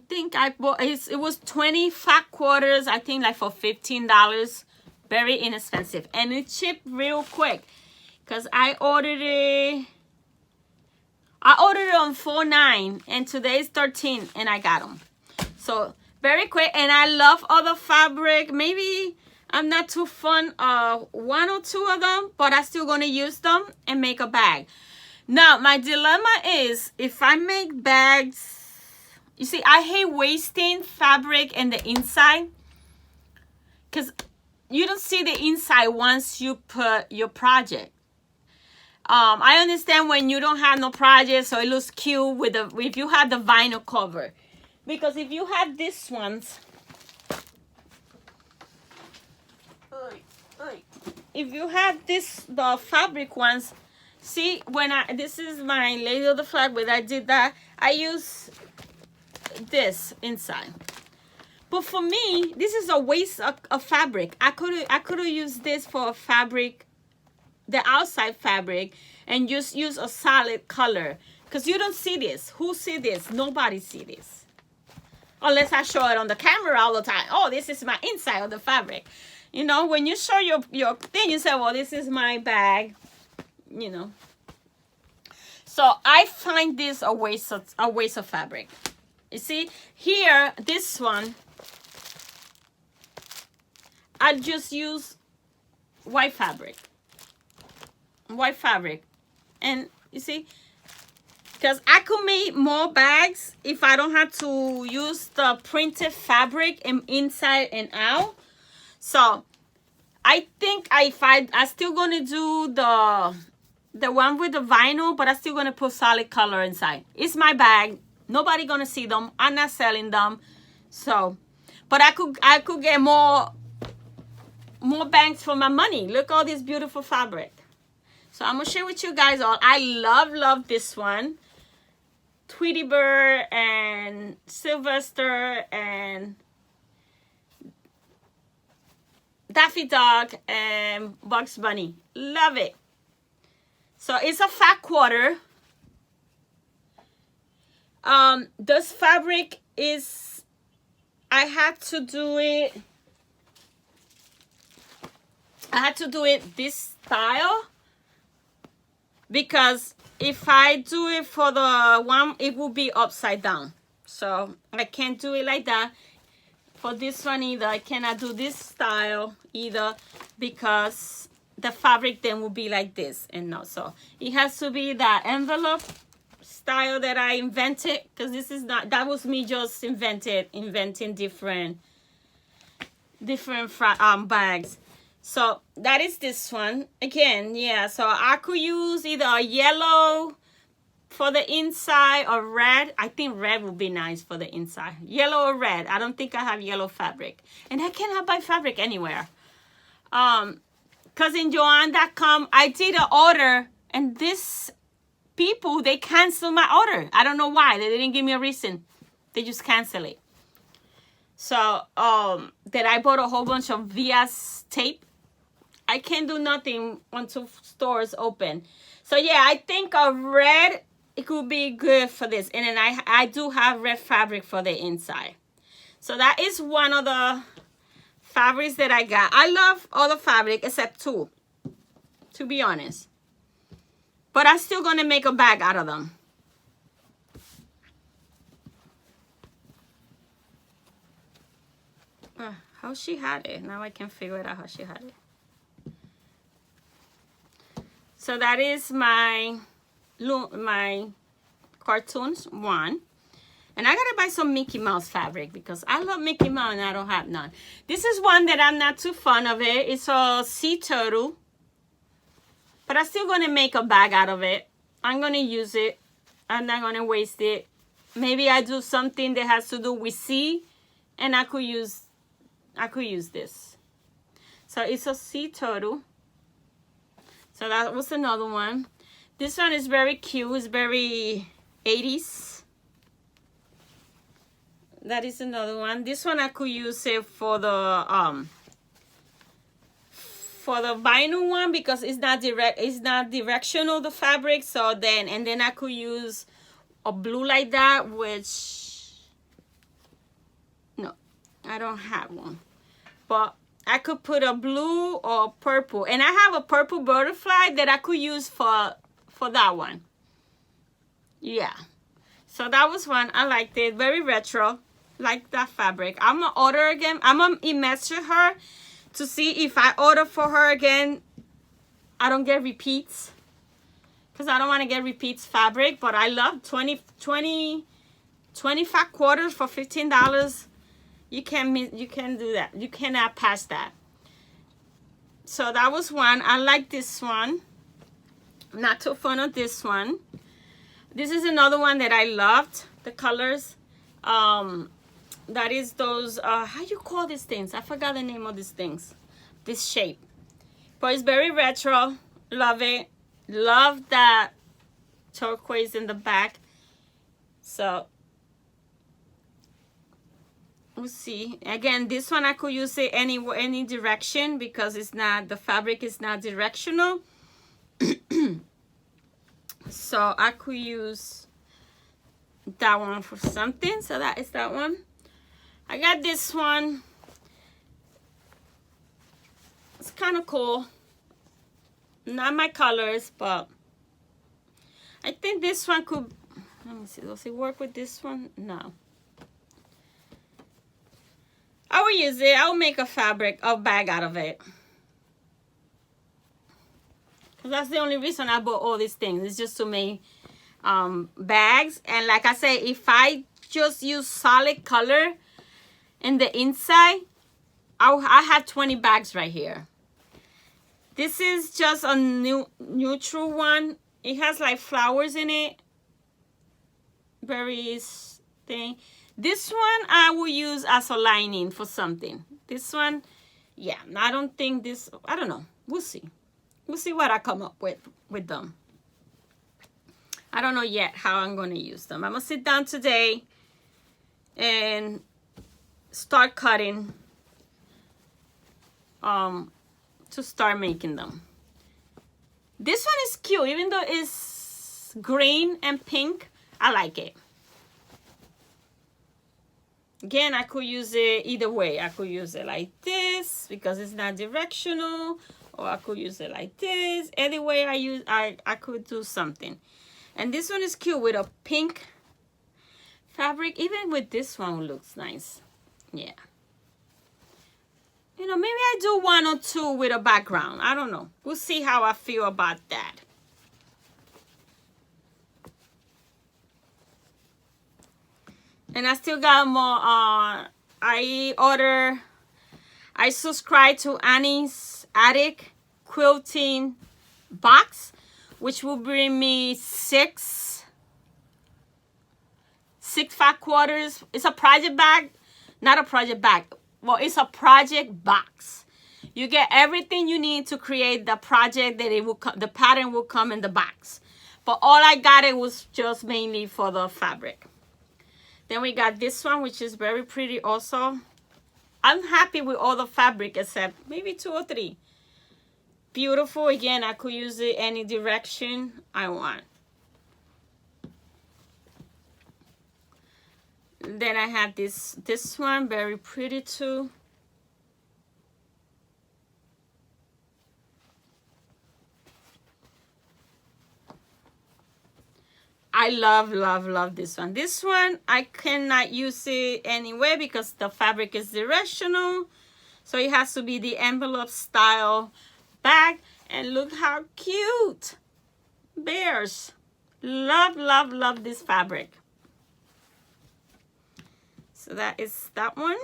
think I bought it was 20 fat quarters, I think like for $15. Very inexpensive, and it shipped real quick because I ordered it on 4/9 and today is 13 and I got them. So Very quick. And I love other fabric. Maybe I'm not too fond of one or two of them, but I'm still going to use them and make a bag. Now, my dilemma is if I make bags, you see, I hate wasting fabric in the inside because you don't see the inside once you put your project. I understand when you don't have no project, so it looks cute with the if you have the vinyl cover. Because if you have these ones, if you have the fabric ones, see, this is my Lady of the Flag, when I did that, I use this inside. But for me, this is a waste of fabric. I could have used this for a fabric, the outside fabric, and just use a solid color. Because you don't see this. Who see this? Nobody see this. Unless I show it on the camera all the time. Oh, this is my inside of the fabric. You know, when you show your thing, you say, well, this is my bag. You know. So I find this a waste of fabric. You see, here, this one, I just use white fabric. White fabric. And you see, because I could make more bags if I don't have to use the printed fabric inside and out. So I think I'm still gonna do the one with the vinyl, but I'm still gonna put solid color inside. It's my bag. Nobody gonna see them. I'm not selling them. So, but I could get more bangs for my money. Look all this beautiful fabric. So I'm gonna share with you guys all. I love this one. Tweety Bird and Sylvester and Daffy Dog and Bugs Bunny. Love it. So it's a fat quarter. This fabric is, I had to do it this style, because if I do it for the one, it will be upside down. So I can't do it like that. For this one either, I cannot do this style either, because the fabric then will be like this. And no, so it has to be that envelope style that I invented, because this is not, that was me just inventing different bags. So that is this one again. Yeah, so I could use either a yellow for the inside or red. I think red would be nice for the inside. Yellow or red. I don't think I have yellow fabric, and I cannot buy fabric anywhere. Because in Joann.com I did an order, and this people, they canceled my order. I don't know why. They didn't give me a reason. They just canceled it. So that I bought a whole bunch of VS tape. I can't do nothing until stores open. So yeah, I think a red, it could be good for this. And then I do have red fabric for the inside. So that is one of the fabrics that I got. I love all the fabric except two, to be honest. But I'm still going to make a bag out of them. How she had it. Now I can figure it out how she had it. So that is my cartoons one. And I got to buy some Mickey Mouse fabric, because I love Mickey Mouse and I don't have none. This is one that I'm not too fond of it. It's a sea turtle. But I'm still going to make a bag out of it. I'm going to use it. I'm not going to waste it. Maybe I do something that has to do with sea, and I could use this. So it's a sea turtle. So that was another one. This one is very cute. It's very 80s. That is another one. This one I could use it for the vinyl one, because it's not directional, the fabric. So then I could use a blue like that, which no, I don't have one. But I could put a blue or purple, and I have a purple butterfly that I could use for that one. Yeah, so that was one. I liked it. Very retro. like that fabric. I'm gonna order again. I'm gonna message her to see if I order for her again, I don't get repeats, because I don't want to get repeats fabric. But I love 25 quarters for $15. You can do that. You cannot pass that. So that was one. I like this one. Not too fond of this one. This is another one that I loved. The colors. That is those, how you call these things? I forgot the name of these things. This shape. But it's very retro. Love it. Love that turquoise in the back. So, we'll see. Again, this one I could use it any direction because it's not, the fabric is not directional. So, I could use that one for something. So, that is that one. I got this one. It's kind of cool. Not my colors, but I think this one could, let me see, does it work with this one? No. I will use it. I'll make a bag out of it. Because that's the only reason I bought all these things. It's just to make bags. And like I say, if I just use solid color in the inside, I have 20 bags right here. This is just a neutral one. It has like flowers in it. Berries thing. This one I will use as a lining for something. This one, yeah, I don't think this, I don't know. We'll see. We'll see what I come up with them. I don't know yet how I'm going to use them. I'm going to sit down today and start cutting to start making them. This one is cute, even though it's green and pink. I like it. Again, I could use it either way. I could use it like this because it's not directional, or I could use it like this. Any way I could do something. And this one is cute with a pink fabric. Even with this one looks nice. Yeah. You know, maybe I do one or two with a background. I don't know. We'll see how I feel about that. And I still got more. I subscribe to Annie's Attic quilting box, which will bring me six 5 quarters. It's a project bag, not a project bag. Well, it's a project box. You get everything you need to create the project that it will the pattern will come in the box. But all I got it was just mainly for the fabric. Then we got this one, which is very pretty also. I'm happy with all the fabric except maybe 2 or 3. Beautiful. Again, I could use it any direction I want. Then I have this one, very pretty too. I love this one. This one, I cannot use it anyway because the fabric is directional. So it has to be the envelope style bag. And look how cute. Bears. Love this fabric. So that is that one.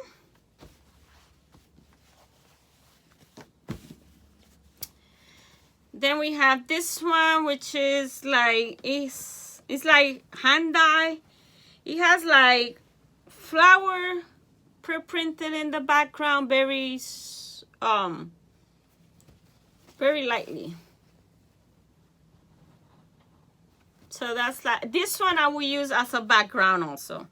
Then we have this one, which is like, it's like hand dye. It has like flower pre-printed in the background, very lightly. So that's like, this one I will use as a background also.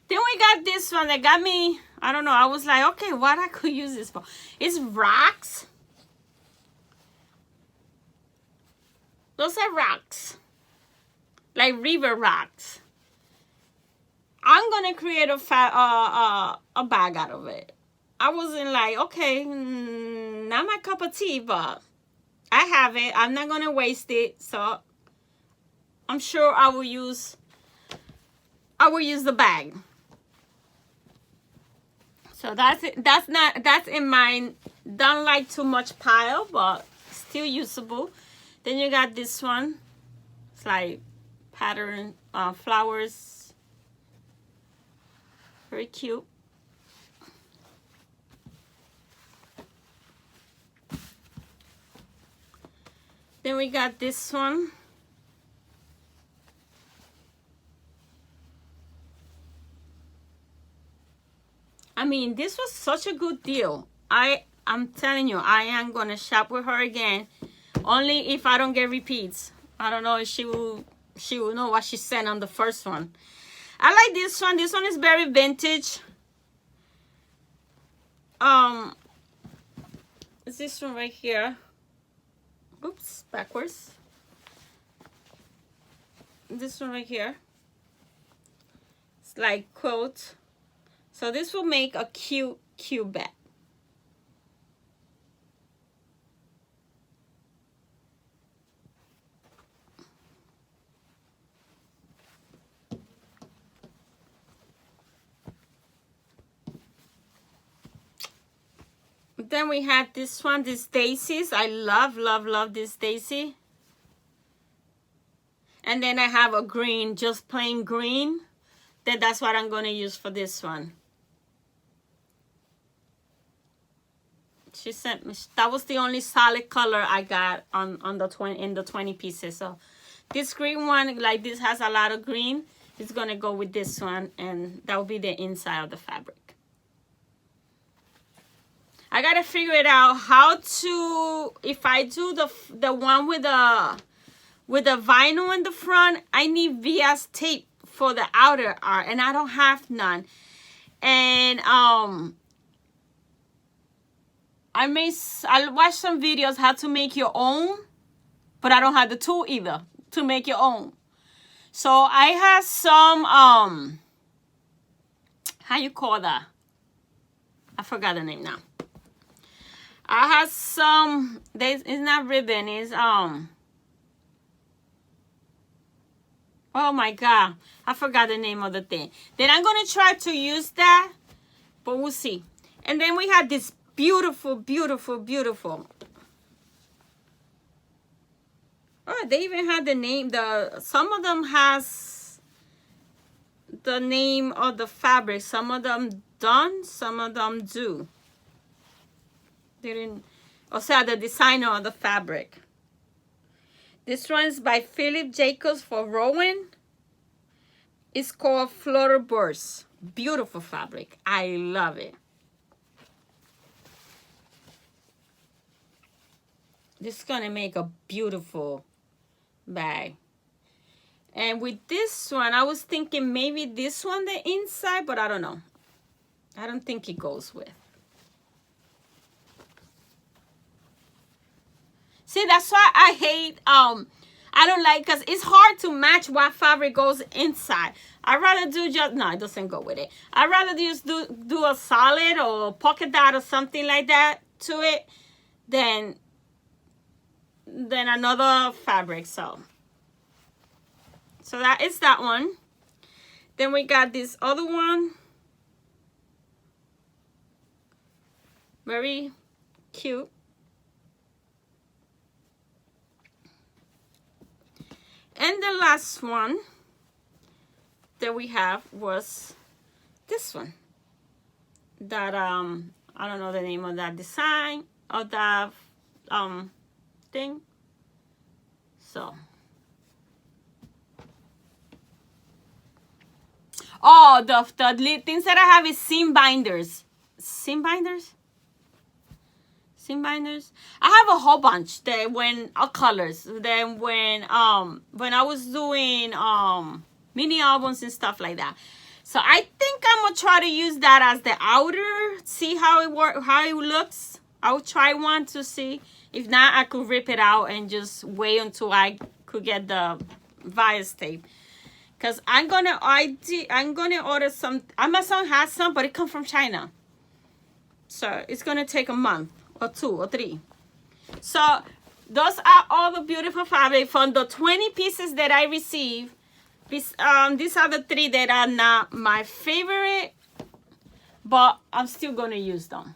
Then we got this one that got me, I don't know, I was like, okay, what I could use this for? It's rocks. Those are rocks. Like river rocks. I'm going to create a bag out of it. I wasn't like, okay, not my cup of tea, but I have it. I'm not going to waste it. So I'm sure I will use I will use the bag. So that's it. That's in my don't like too much pile, but still usable. Then you got this one. It's like pattern flowers. Very cute. Then we got this one. I mean, this was such a good deal. I'm telling you, I am gonna shop with her again, only if I don't get repeats. I don't know if she will know what she sent on the first one. I like this one. This one is very vintage. It's this one right here. Oops, backwards. This one right here. It's like quote. So this will make a cute bag. Then we have this one, this daisies. I love this daisy. And then I have a green, just plain green. Then that's what I'm gonna use for this one. She sent me, that was the only solid color I got on the 20 pieces. So this green one, like this has a lot of green. It's gonna go with this one, and that will be the inside of the fabric. I gotta figure it out how to, if I do the one with the vinyl in the front, I need VS tape for the outer art, and I don't have none. And I'll watch some videos how to make your own, but I don't have the tool either to make your own. So I have some how you call that? I forgot the name now. I have some, it's not ribbon, it's oh my god, I forgot the name of the thing. Then I'm gonna try to use that, but we'll see. And then we have this beautiful. Oh, they even had the name. Some of them has the name of the fabric. Some of them don't, some of them do. They didn't, o sea, the designer of the fabric. This one is by Philip Jacobs for Rowan. It's called Flutter Burst. Beautiful fabric. I love it. This is gonna make a beautiful bag. And with this one, I was thinking maybe this one the inside, but I don't know. I don't think it goes with. See, that's why I hate, I don't like, because it's hard to match what fabric goes inside. I'd rather do just, no, it doesn't go with it. I'd rather just do a solid or polka dot or something like that to it than another fabric. So that is that one. Then we got this other one. Very cute. And the last one that we have was this one. That I don't know the name of that design of that thing. So oh, the things that I have is seam binders. Seam binders? Seam binders. I have a whole bunch that when colors. Then when I was doing mini albums and stuff like that. So I think I'm gonna try to use that as the outer. See how it looks. I'll try one to see. If not, I could rip it out and just wait until I could get the bias tape. Cause I'm gonna order some. Amazon has some, but it comes from China. So it's gonna take a month or 2 or 3. So those are all the beautiful fabric from the 20 pieces that I received These are the three that are not my favorite, but I'm still going to use them.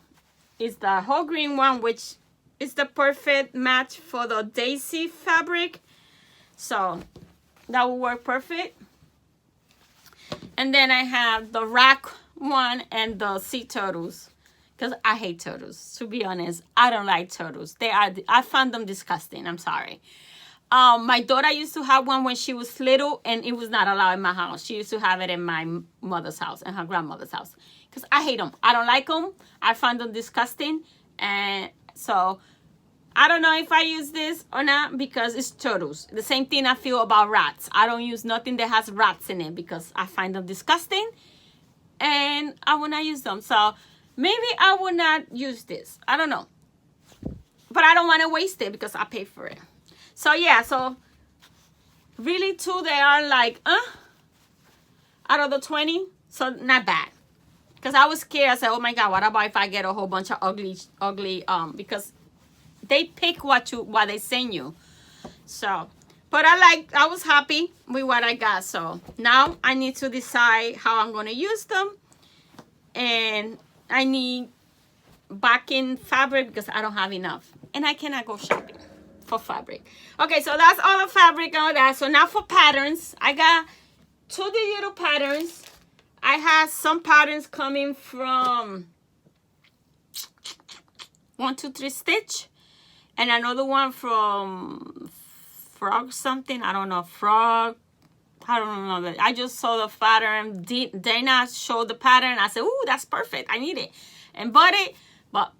It's the whole green one, which is the perfect match for the Daisy fabric. So that will work perfect. And then I have the rack one and the sea turtles. Because I hate turtles. To be honest, I don't like turtles. I found them disgusting. I'm sorry. My daughter used to have one when she was little, and it was not allowed in my house. She used to have it in my mother's house and her grandmother's house. Because I hate them. I don't like them. I find them disgusting. And so I don't know if I use this or not because it's turtles. The same thing I feel about rats. I don't use nothing that has rats in it because I find them disgusting. And I will not use them. So maybe I will not use this. I don't know. But I don't want to waste it because I pay for it. So yeah, so really two, they are like, out of the 20. So not bad. Because I was scared. I said, oh my God, what about if I get a whole bunch of ugly, because they pick what they send you. So, but I was happy with what I got. So now I need to decide how I'm going to use them. And I need backing fabric because I don't have enough. And I cannot go shopping for fabric. Okay, so that's all the fabric and all that. So now for patterns, I got 2 digital patterns. I have some patterns coming from 1, 2, 3 Stitch. And another one from Frog something. I don't know. Frog. I don't know. I just saw the pattern. Dana showed the pattern. I said, ooh, that's perfect. I need it. And bought it. But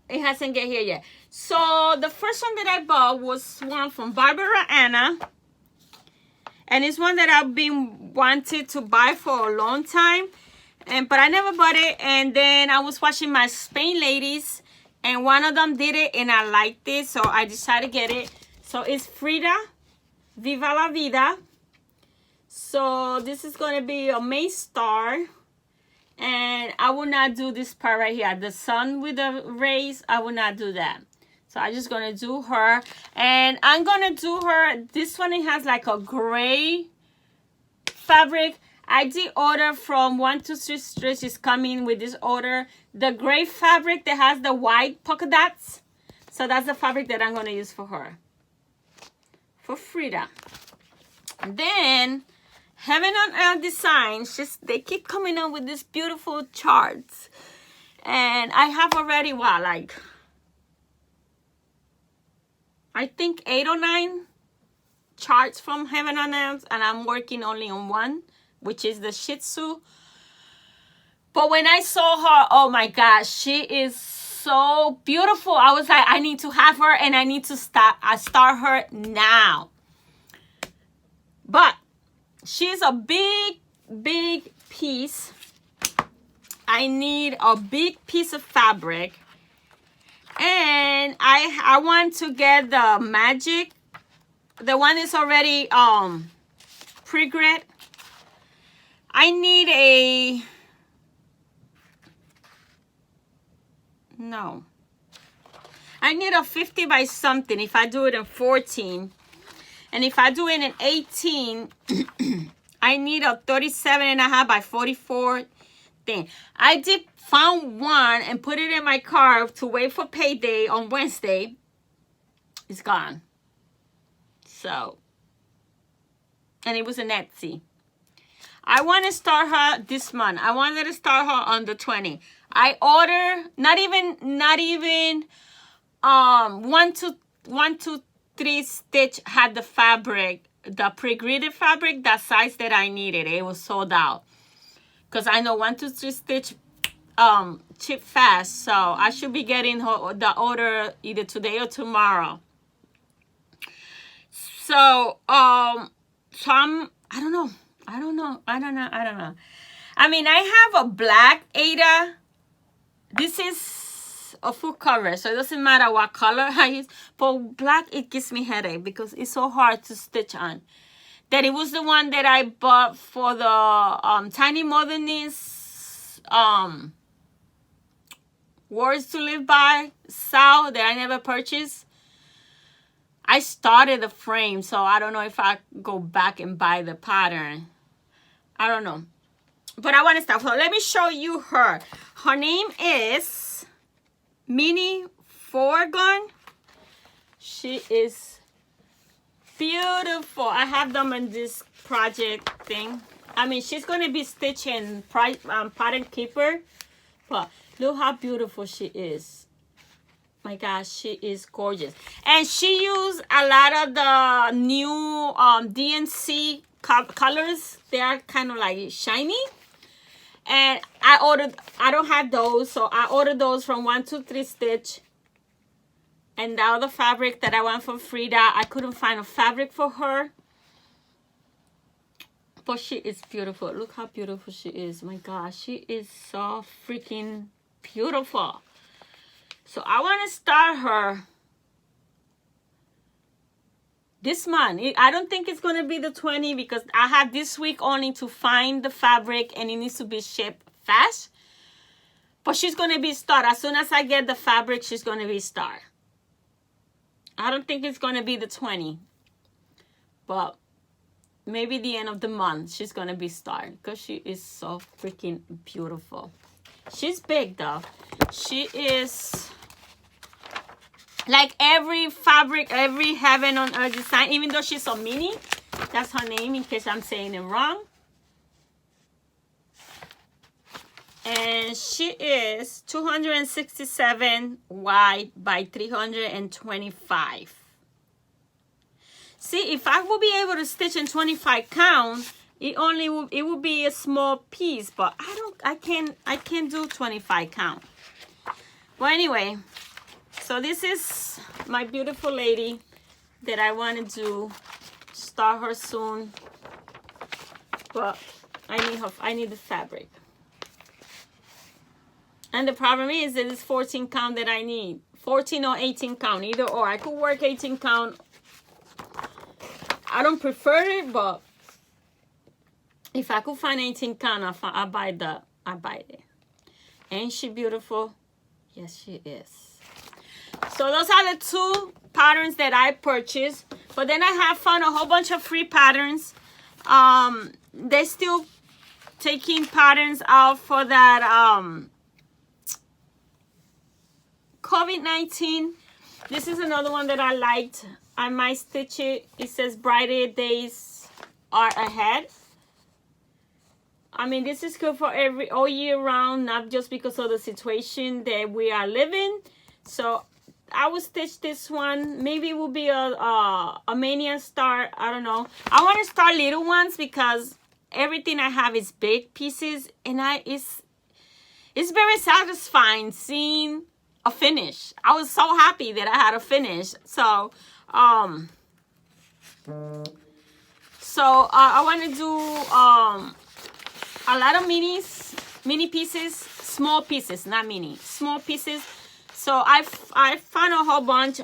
it hasn't get here yet. So the first one that I bought was one from Barbara Anna. And it's one that I've been wanted to buy for a long time. But I never bought it. And then I was watching my Spain ladies. And one of them did it. And I liked it. So I decided to get it. So it's Frida. Viva la Vida. So this is going to be a May star. And I will not do this part right here. The sun with the rays. I will not do that. So I'm just going to do her. And I'm going to do her. This one, it has like a gray fabric. I did order from 1, 2, 3 Stitch. Is coming with this order. The gray fabric that has the white polka dots. So that's the fabric that I'm going to use for her. For Frida. Then Heaven on Earth Designs. They keep coming up with these beautiful charts. And I have already, I think 8 or 9 charts from Heaven on Earth, and I'm working only on one, which is the Shih Tzu. But when I saw her, oh my gosh, she is so beautiful. I was like, I need to have her, and I need to start her now. But she's a big piece. I need a big piece of fabric. And I want to get the Magic. The one is already pre-grid. I need a... No. I need a 50 by something if I do it in 14. And if I do it in 18, I need a 37.5 by 44 thing. I did found one and put it in my car to wait for payday on Wednesday. It's gone. So, and it was an Etsy. I want to start her this month. I wanted to start her on the 20. I order not even 1, 2, 3 Stitch had the fabric, the pre-gridded fabric, that size that I needed. It was sold out. Because I know 1, 2, 3 Stitch ship fast. So I should be getting the order either today or tomorrow. So I don't know. I mean, I have a black Ada. This is a full cover, so it doesn't matter what color I use. But black, it gives me headache because it's so hard to stitch on. That it was the one that I bought for the Tiny Modernist Words to Live By Sao that I never purchased. I started the frame, so I don't know if I go back and buy the pattern. I don't know. But I want to start. So let me show you her. Her name is Mini Foregon. She is beautiful. I have them in this project thing. I mean, she's going to be stitching Pattern Keeper. But look how beautiful she is. My gosh, she is gorgeous. And she used a lot of the new DNC colors. They are kind of like shiny. And I don't have those, so I ordered those from 123 Stitch. And the other fabric that I want for Frida, I couldn't find a fabric for her. But she is beautiful. Look how beautiful she is. My gosh, she is so freaking beautiful. So I want to start her this month. I don't think it's going to be the 20 because I have this week only to find the fabric and it needs to be shipped fast. But she's going to be start. As soon as I get the fabric, she's going to be start. I don't think it's going to be the 20. But maybe the end of the month she's going to be start because she is so freaking beautiful. She's big though. She is like every fabric, every heaven on earth design, even though she's so mini. That's her name in case I'm saying it wrong. And she is 267 wide by 325. See, if I will be able to stitch in 25 count, it will be a small piece, but I can't do 25 count. Well, anyway, so this is my beautiful lady that I want to start her soon, but I need the fabric. And the problem is that it's 14 count that I need. 14 or 18 count, either or. I could work 18 count. I don't prefer it, but if I could find 18 count, I buy it. Ain't she beautiful? Yes, she is. So those are the two patterns that I purchased. But then I have found a whole bunch of free patterns. They're still taking patterns out for that COVID-19. This is another one that I liked. I might stitch it. It says brighter days are ahead. I mean, this is good for all year round, not just because of the situation that we are living. So I will stitch this one. Maybe it will be a mania start. I don't know. I want to start little ones because everything I have is big pieces, and it's very satisfying seeing a finish. I was so happy that I had a finish. So I want to do a lot of mini pieces, small pieces, not mini, small pieces. So I found a whole bunch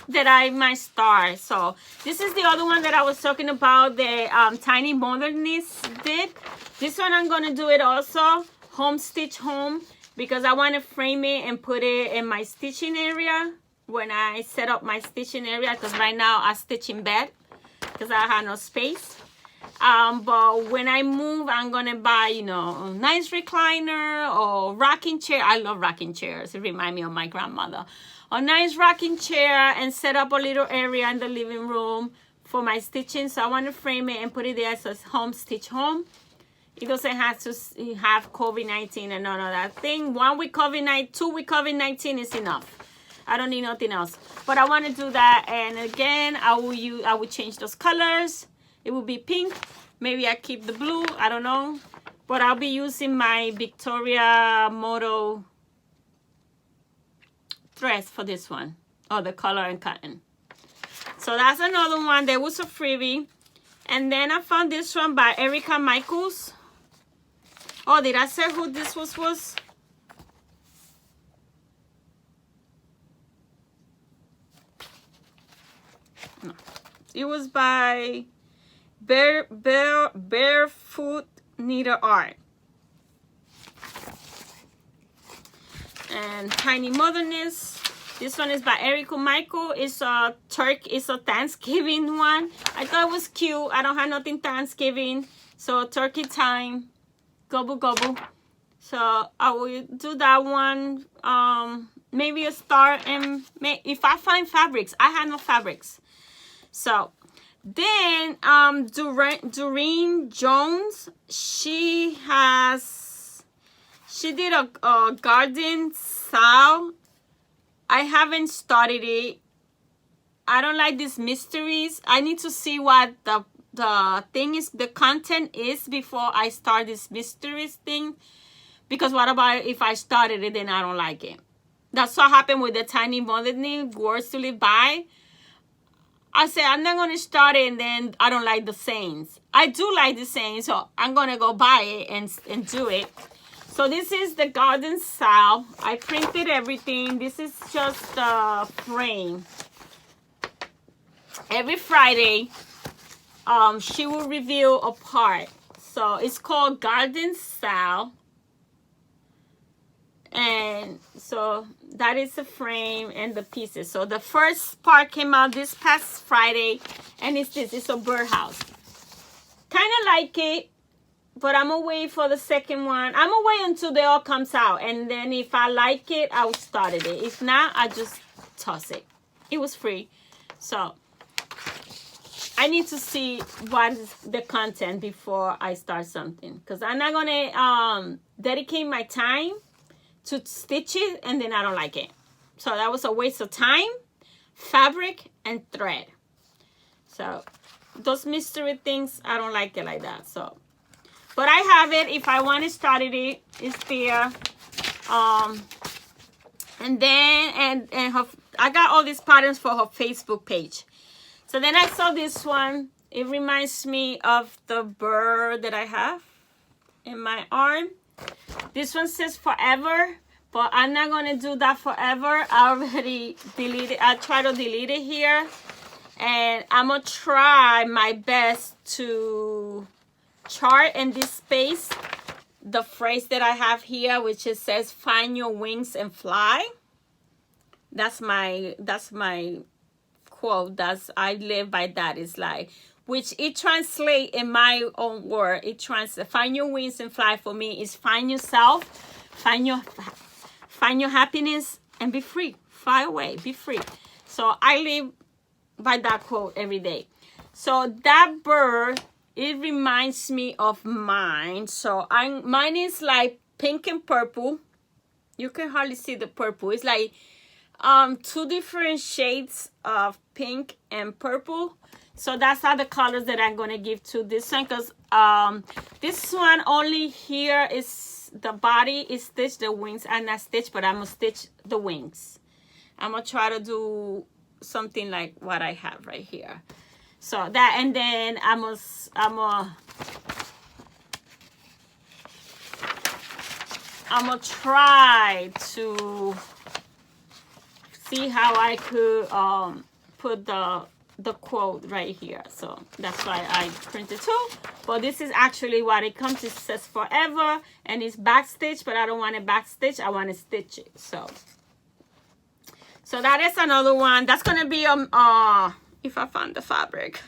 that I might start. So this is the other one that I was talking about, the Tiny Modernist did. This one I'm gonna do it also home stitch home, because I want to frame it and put it in my stitching area when I set up my stitching area, because right now I stitch in bed because I have no space. But when I move, I'm gonna buy, you know, a nice recliner or rocking chair. I love rocking chairs. It reminds me of my grandmother. A nice rocking chair and set up a little area in the living room for my stitching. So I want to frame it and put it there as a home stitch home. It doesn't have to have COVID-19 and none of that thing. 1 week COVID-19, 2 week COVID-19 is enough. I don't need nothing else. But I want to do that. And again, I will change those colors. It will be pink. Maybe I keep the blue. I don't know. But I'll be using my Victoria Moto threads for this one. Oh, the color and cotton. So that's another one. There was a freebie. And then I found this one by Erica Michaels. Oh, did I say who this was? No. It was by Barefoot Needle Art. And Tiny Modernist. This one is by Erico Michael. It's a Thanksgiving one. I thought it was cute. I don't have nothing Thanksgiving, so turkey time, gobble gobble. So I will do that one. Maybe a start, and if I find fabrics, I have no fabrics. So then Doreen Jones, she did a garden sale. I haven't started it. I don't like these mysteries. I need to see what the thing is, the content is, before I start this mysteries thing. Because what about if I started it and I don't like it? That's what happened with the Tiny Molotov Words to Live By. I said, I'm not going to start it, and then I don't like the sayings. I do like the sayings, so I'm going to go buy it and do it. So this is the garden sale. I printed everything. This is just the frame. Every Friday, she will reveal a part. So it's called Garden Sale. And so that is the frame and the pieces. So the first part came out this past Friday, and it's a birdhouse. Kind of like it, but I'm gonna wait for the second one. I'm gonna wait until they all comes out, and then if I like it, I'll start it. If not, I just toss it. It was free, so I need to see what is the content before I start something, because I'm not gonna dedicate my time to stitch it and then I don't like it. So that was a waste of time, fabric, and thread. So those mystery things, I don't like it like that. So, but I have it. If I want to start it, it's there. And then I got all these patterns for her Facebook page. So then I saw this one. It reminds me of the bird that I have in my arm. This one says forever, but I'm not going to do that forever. I already deleted. I try to delete it here. And I'm going to try my best to chart in this space the phrase that I have here, which it says, find your wings and fly. That's my quote. I live by that. It's like, which it translates in my own word. It translates, find your wings and fly for me is find yourself, find your happiness, and be free. Fly away, be free. So I live by that quote every day. So that bird, it reminds me of mine. So mine is like pink and purple. You can hardly see the purple. It's like two different shades of pink and purple. So that's are the colors that I'm going to give to this one, because this one only here is the body is stitched, the wings are not stitched, but I'm going to stitch the wings. I'm going to try to do something like what I have right here. So that, and then I'm going to try to see how I could put the quote right here. So that's why I printed two. But this is actually what it comes. It says forever, and it's back stitch, but I don't want it back stitch. I want to stitch it. So that is another one. That's gonna be if I find the fabric.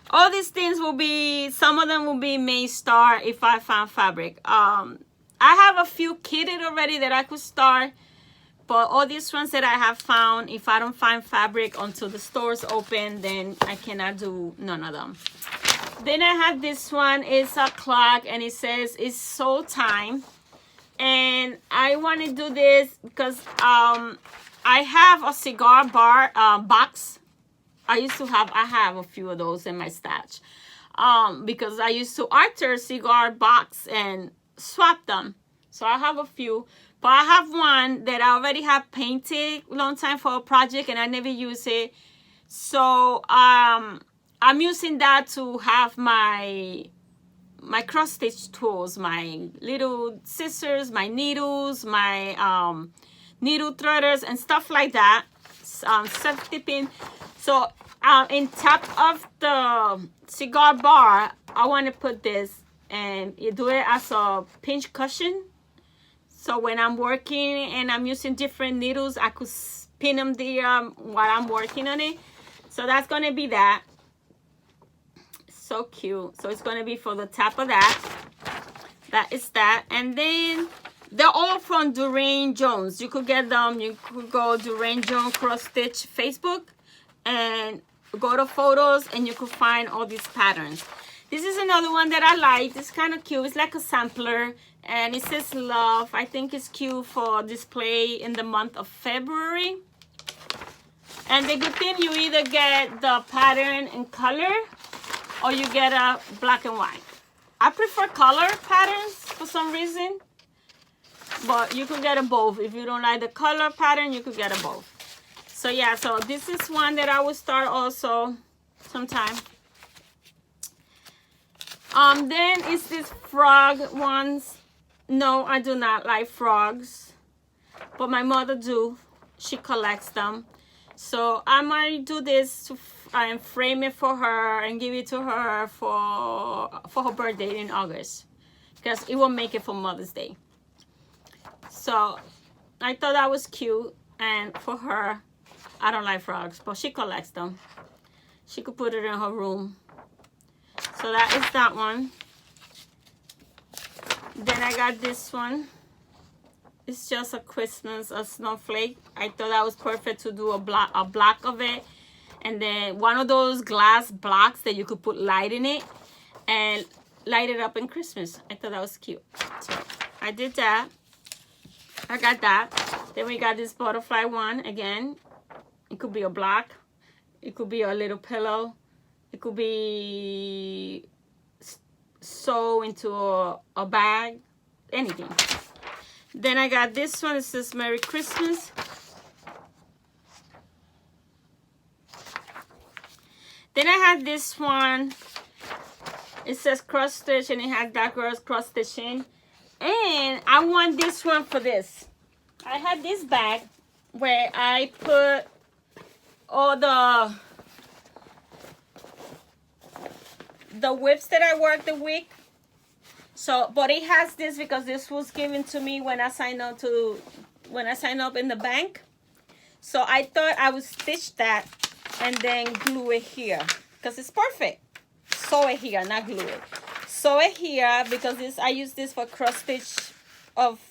All these things will be, some of them will be May start if I find fabric. I have a few kitted already that I could start. But all these ones that I have found, if I don't find fabric until the stores open, then I cannot do none of them. Then I have this one. It's a clock, and it says it's soul time. And I want to do this because I have a cigar bar box. I have a few of those in my stash. Because I used to alter cigar box and swap them. So I have a few. But I have one that I already have painted a long time for a project, and I never use it. So I'm using that to have my cross stitch tools, my little scissors, my needles, my needle threaders, and stuff like that. Self-dipping. So in top of the cigar bar, I want to put this, and you do it as a pinch cushion. So when I'm working and I'm using different needles, I could pin them there while I'm working on it. So that's going to be that. So cute. So it's going to be for the top of that. That is that. And then they're all from Durain Jones. You could get them. You could go Durain Jones Cross Stitch Facebook and go to photos, and you could find all these patterns. This is another one that I like. It's kind of cute. It's like a sampler, and it says love. I think it's cute for display in the month of February. And the good thing, you either get the pattern in color or you get a black and white. I prefer color patterns for some reason, but you could get a both. If you don't like the color pattern, you could get a both. So yeah, so this is one that I will start also sometime. Then is this frog ones. No, I do not like frogs, but my mother do. She collects them. So I might do this to and frame it for her and give it to her for her birthday in August, because it will make it for Mother's Day. So I thought that was cute, and for her, I don't like frogs, but she collects them. She could put it in her room. So that is that one. Then I got this one. It's just a Christmas, a snowflake. I thought that was perfect to do a block of it. And then one of those glass blocks that you could put light in it and light it up in Christmas. I thought that was cute. So I did that. I got that. Then we got this butterfly one again. It could be a block. It could be a little pillow. It could be sew into a bag. Anything. Then I got this one. It says Merry Christmas. Then I had this one. It says cross stitch, and it has that girl's cross stitching. And I want this one for this. I had this bag where I put all the whips that I worked the week. So, but it has this because this was given to me when I signed up in the bank. So I thought I would stitch that and then glue it here because it's perfect. Sew it here, not glue it. Sew it here because I use this for cross stitch of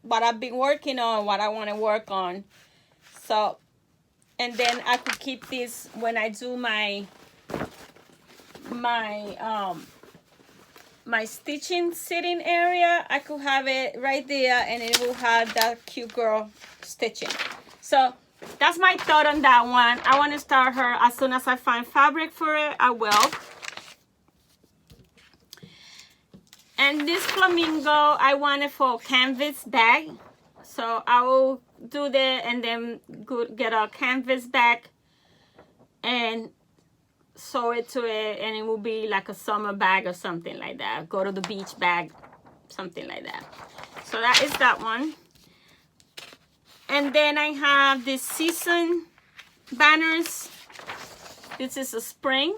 what I've been working on, what I want to work on. So, and then I could keep this when I do my stitching sitting area. I could have it right there, and it will have that cute girl stitching. So that's my thought on that one. I want to start her as soon as I find fabric for it. I will. And this flamingo, I want it for a canvas bag. So I will do that and then get a canvas bag and sew it to it, and it will be like a summer bag or something like that. Go to the beach bag, something like that. So that is that one. And then I have this season banners. This is a spring.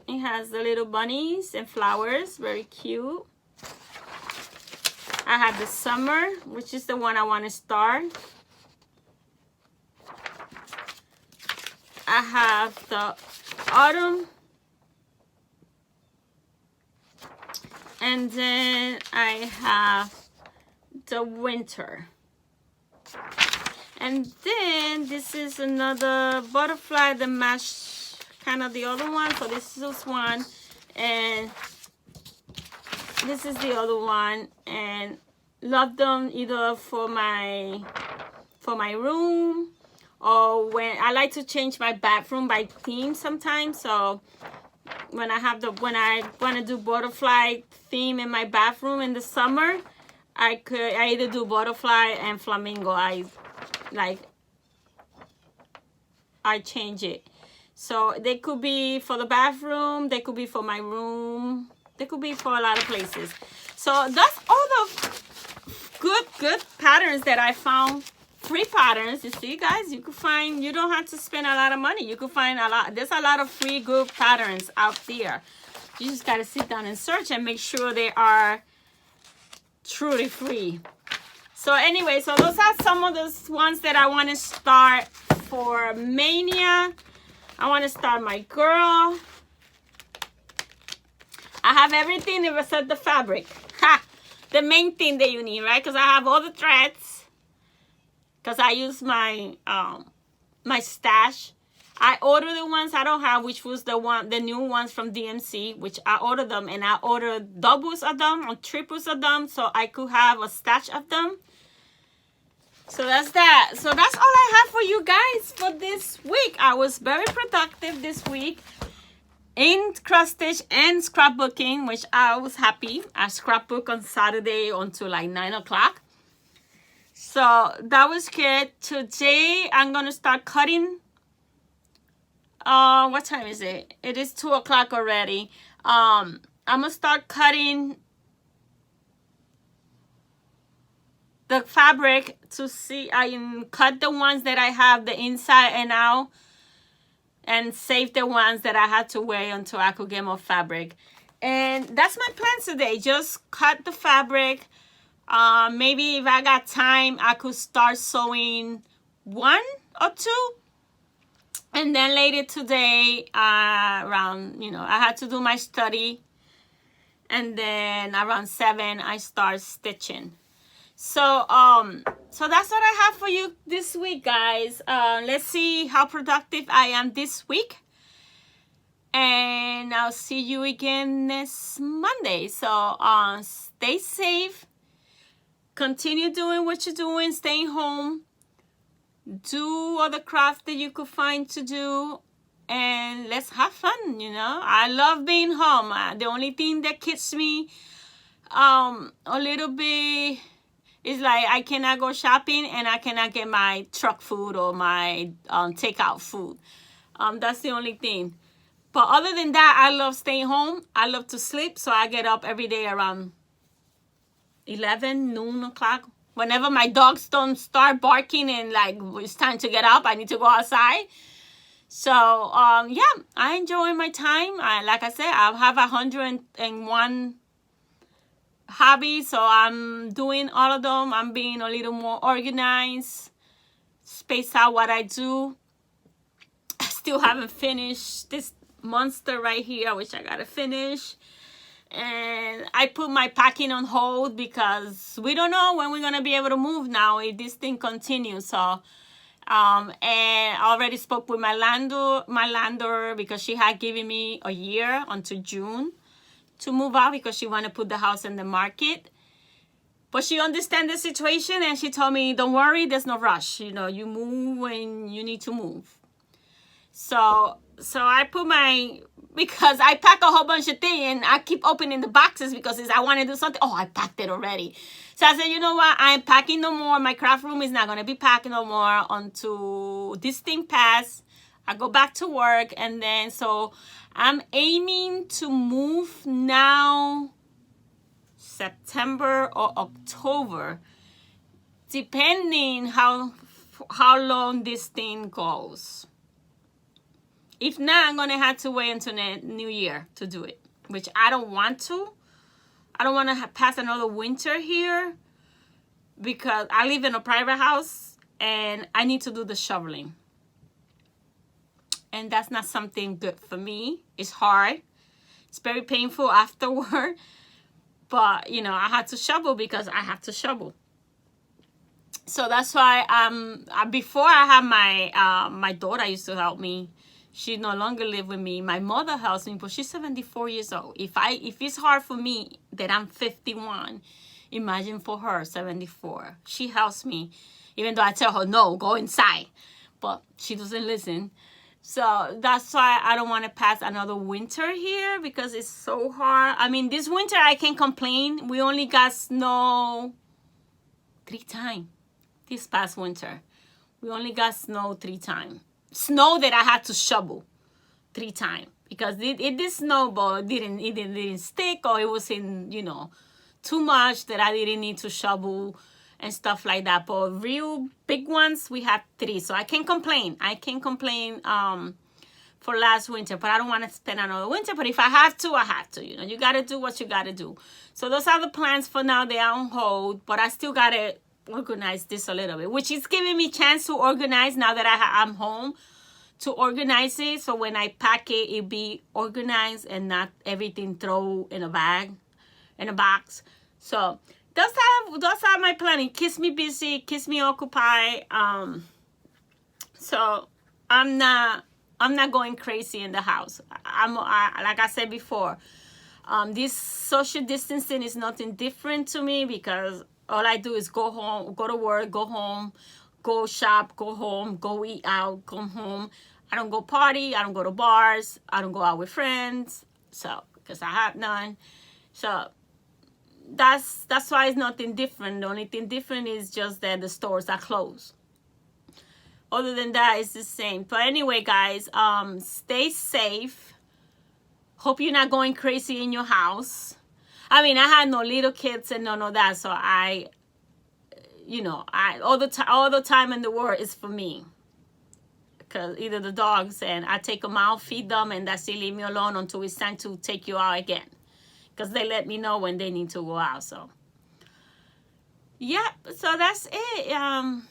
It has the little bunnies and flowers, very cute. I have the summer, which is the one I want to start. I have the autumn. And then I have the winter. And then this is another butterfly that match kind of the other one. So this is one, and this is the other one, and love them either for my room, or when I like to change my bathroom by theme sometimes. So when I want to do butterfly theme in my bathroom in the summer, I either do butterfly and flamingo. I change it. So they could be for the bathroom, they could be for my room, they could be for a lot of places. So that's all the good patterns that I found. Free patterns. You see, guys, you could find, you don't have to spend a lot of money. You could find there's a lot of free good patterns out there. You just got to sit down and search and make sure they are truly free. So anyway, so those are some of those ones that I want to start for Mania. I want to start my girl. I have everything except the fabric. Ha! The main thing that you need, right? Because I have all the threads. Because I use my my stash. I ordered the ones I don't have, which was the new ones from DMC, which I ordered them, and I ordered doubles of them or triples of them so I could have a stash of them. So that's that. So that's all I have for you guys for this week. I was very productive this week in cross stitch and scrapbooking, which I was happy. I scrapbook on Saturday until like 9 o'clock. So that was good. Today I'm gonna start cutting. What time is it? It is 2 o'clock already. I'm gonna start cutting the fabric to see. I can cut the ones that I have the inside and out, and save the ones that I had to wait until I could get more fabric. And that's my plan today. Just cut the fabric. Maybe if I got time, I could start sewing 1 or 2. And then later today, around, I had to do my study. And then around 7, I start stitching. So, so that's what I have for you this week, guys. Let's see how productive I am this week. And I'll see you again next Monday. So, stay safe. Continue doing what you're doing. Staying home. Do all the craft that you could find to do, and let's have fun. I love being home. The only thing that keeps me a little bit is like I cannot go shopping and I cannot get my truck food or my takeout food. That's the only thing. But other than that, I love staying home. I love to sleep, so I get up every day around 11, noon o'clock. Whenever my dogs don't start barking and like it's time to get up, I need to go outside. So, yeah, I enjoy my time. Like I said, I have 101 hobbies, so I'm doing all of them. I'm being a little more organized, space out what I do. I still haven't finished this monster right here, which I gotta finish. And I put my packing on hold because we don't know when we're going to be able to move now if this thing continues. So, and I already spoke with my landlord because she had given me a year until June to move out because she wanted to put the house in the market. But she understands the situation and she told me, don't worry, there's no rush. You move when you need to move. So I put because I pack a whole bunch of things and I keep opening the boxes because I want to do something. Oh, I packed it already. So I said, you know what? I ain't packing no more. My craft room is not going to be packing no more until this thing passes. I go back to work. And then, so I'm aiming to move now September or October, depending how long this thing goes. If not, I'm going to have to wait until the new year to do it, which I don't want to. I don't want to pass another winter here because I live in a private house and I need to do the shoveling. And that's not something good for me. It's hard. It's very painful afterward. But, I had to shovel because I have to shovel. So that's why before I had my daughter used to help me. She no longer live with me. My mother helps me, but she's 74 years old. If it's hard for me that I'm 51, imagine for her, 74. She helps me, even though I tell her, no, go inside. But she doesn't listen. So that's why I don't want to pass another winter here because it's so hard. I mean, this winter I can't complain. We only got snow 3 times this past winter. We only got snow 3 times. Snow that I had to shovel 3 times because it did snow, but it didn't stick, or it was in too much that I didn't need to shovel and stuff like that. But real big ones we had 3, so I can't complain. For last winter, but I don't want to spend another winter. But if I have to, I have to. You got to do what you got to do. So those are the plans for now. They are on hold, but I still got to organize this a little bit, which is giving me chance to organize now that I'm home, to organize it. So when I pack it, it be organized and not everything throw in a bag, in a box. So those are my planning. Keeps me busy, keeps me occupied. So I'm not going crazy in the house. Like I said before, this social distancing is nothing different to me, because all I do is go home, go to work, go home, go shop, go home, go eat out, come home. I don't go party. I don't go to bars. I don't go out with friends. So, because I have none. So that's why it's nothing different. The only thing different is just that the stores are closed. Other than that, it's the same. But anyway, guys, stay safe. Hope you're not going crazy in your house. I mean, I had no little kids and none of that, so all the time in the world is for me. Because either the dogs, and I take them out, feed them, and that's it. Leave me alone until it's time to take you out again. Because they let me know when they need to go out. So, yeah. So that's it.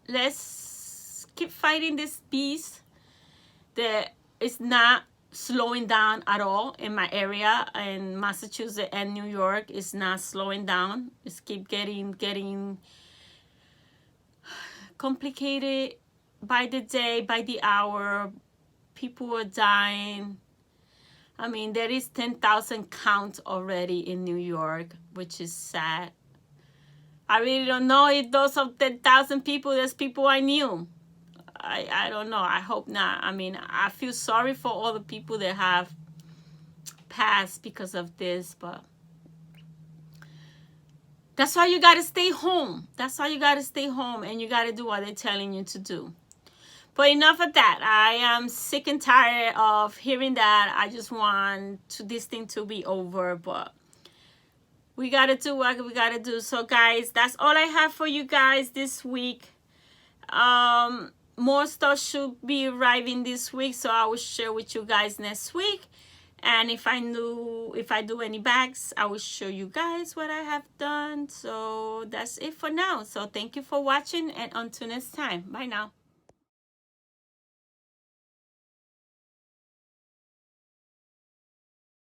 Let's keep fighting this beast that is not slowing down at all in my area. In Massachusetts and New York, it's not slowing down. It's keep getting complicated by the day, by the hour. People are dying. I mean, there is 10,000 count already in New York, which is sad. I really don't know if those of 10,000 people, there's people I knew. I don't know. I hope not. I mean, I feel sorry for all the people that have passed because of this, but that's why you got to stay home. That's why you got to stay home, and you got to do what they're telling you to do. But enough of that. I am sick and tired of hearing that. I just want this thing to be over, but we got to do what we got to do. So, guys, that's all I have for you guys this week. More stuff should be arriving this week, so I will share with you guys next week. And if I do any bags, I will show you guys what I have done. So that's it for now. So thank you for watching, and until next time. Bye now.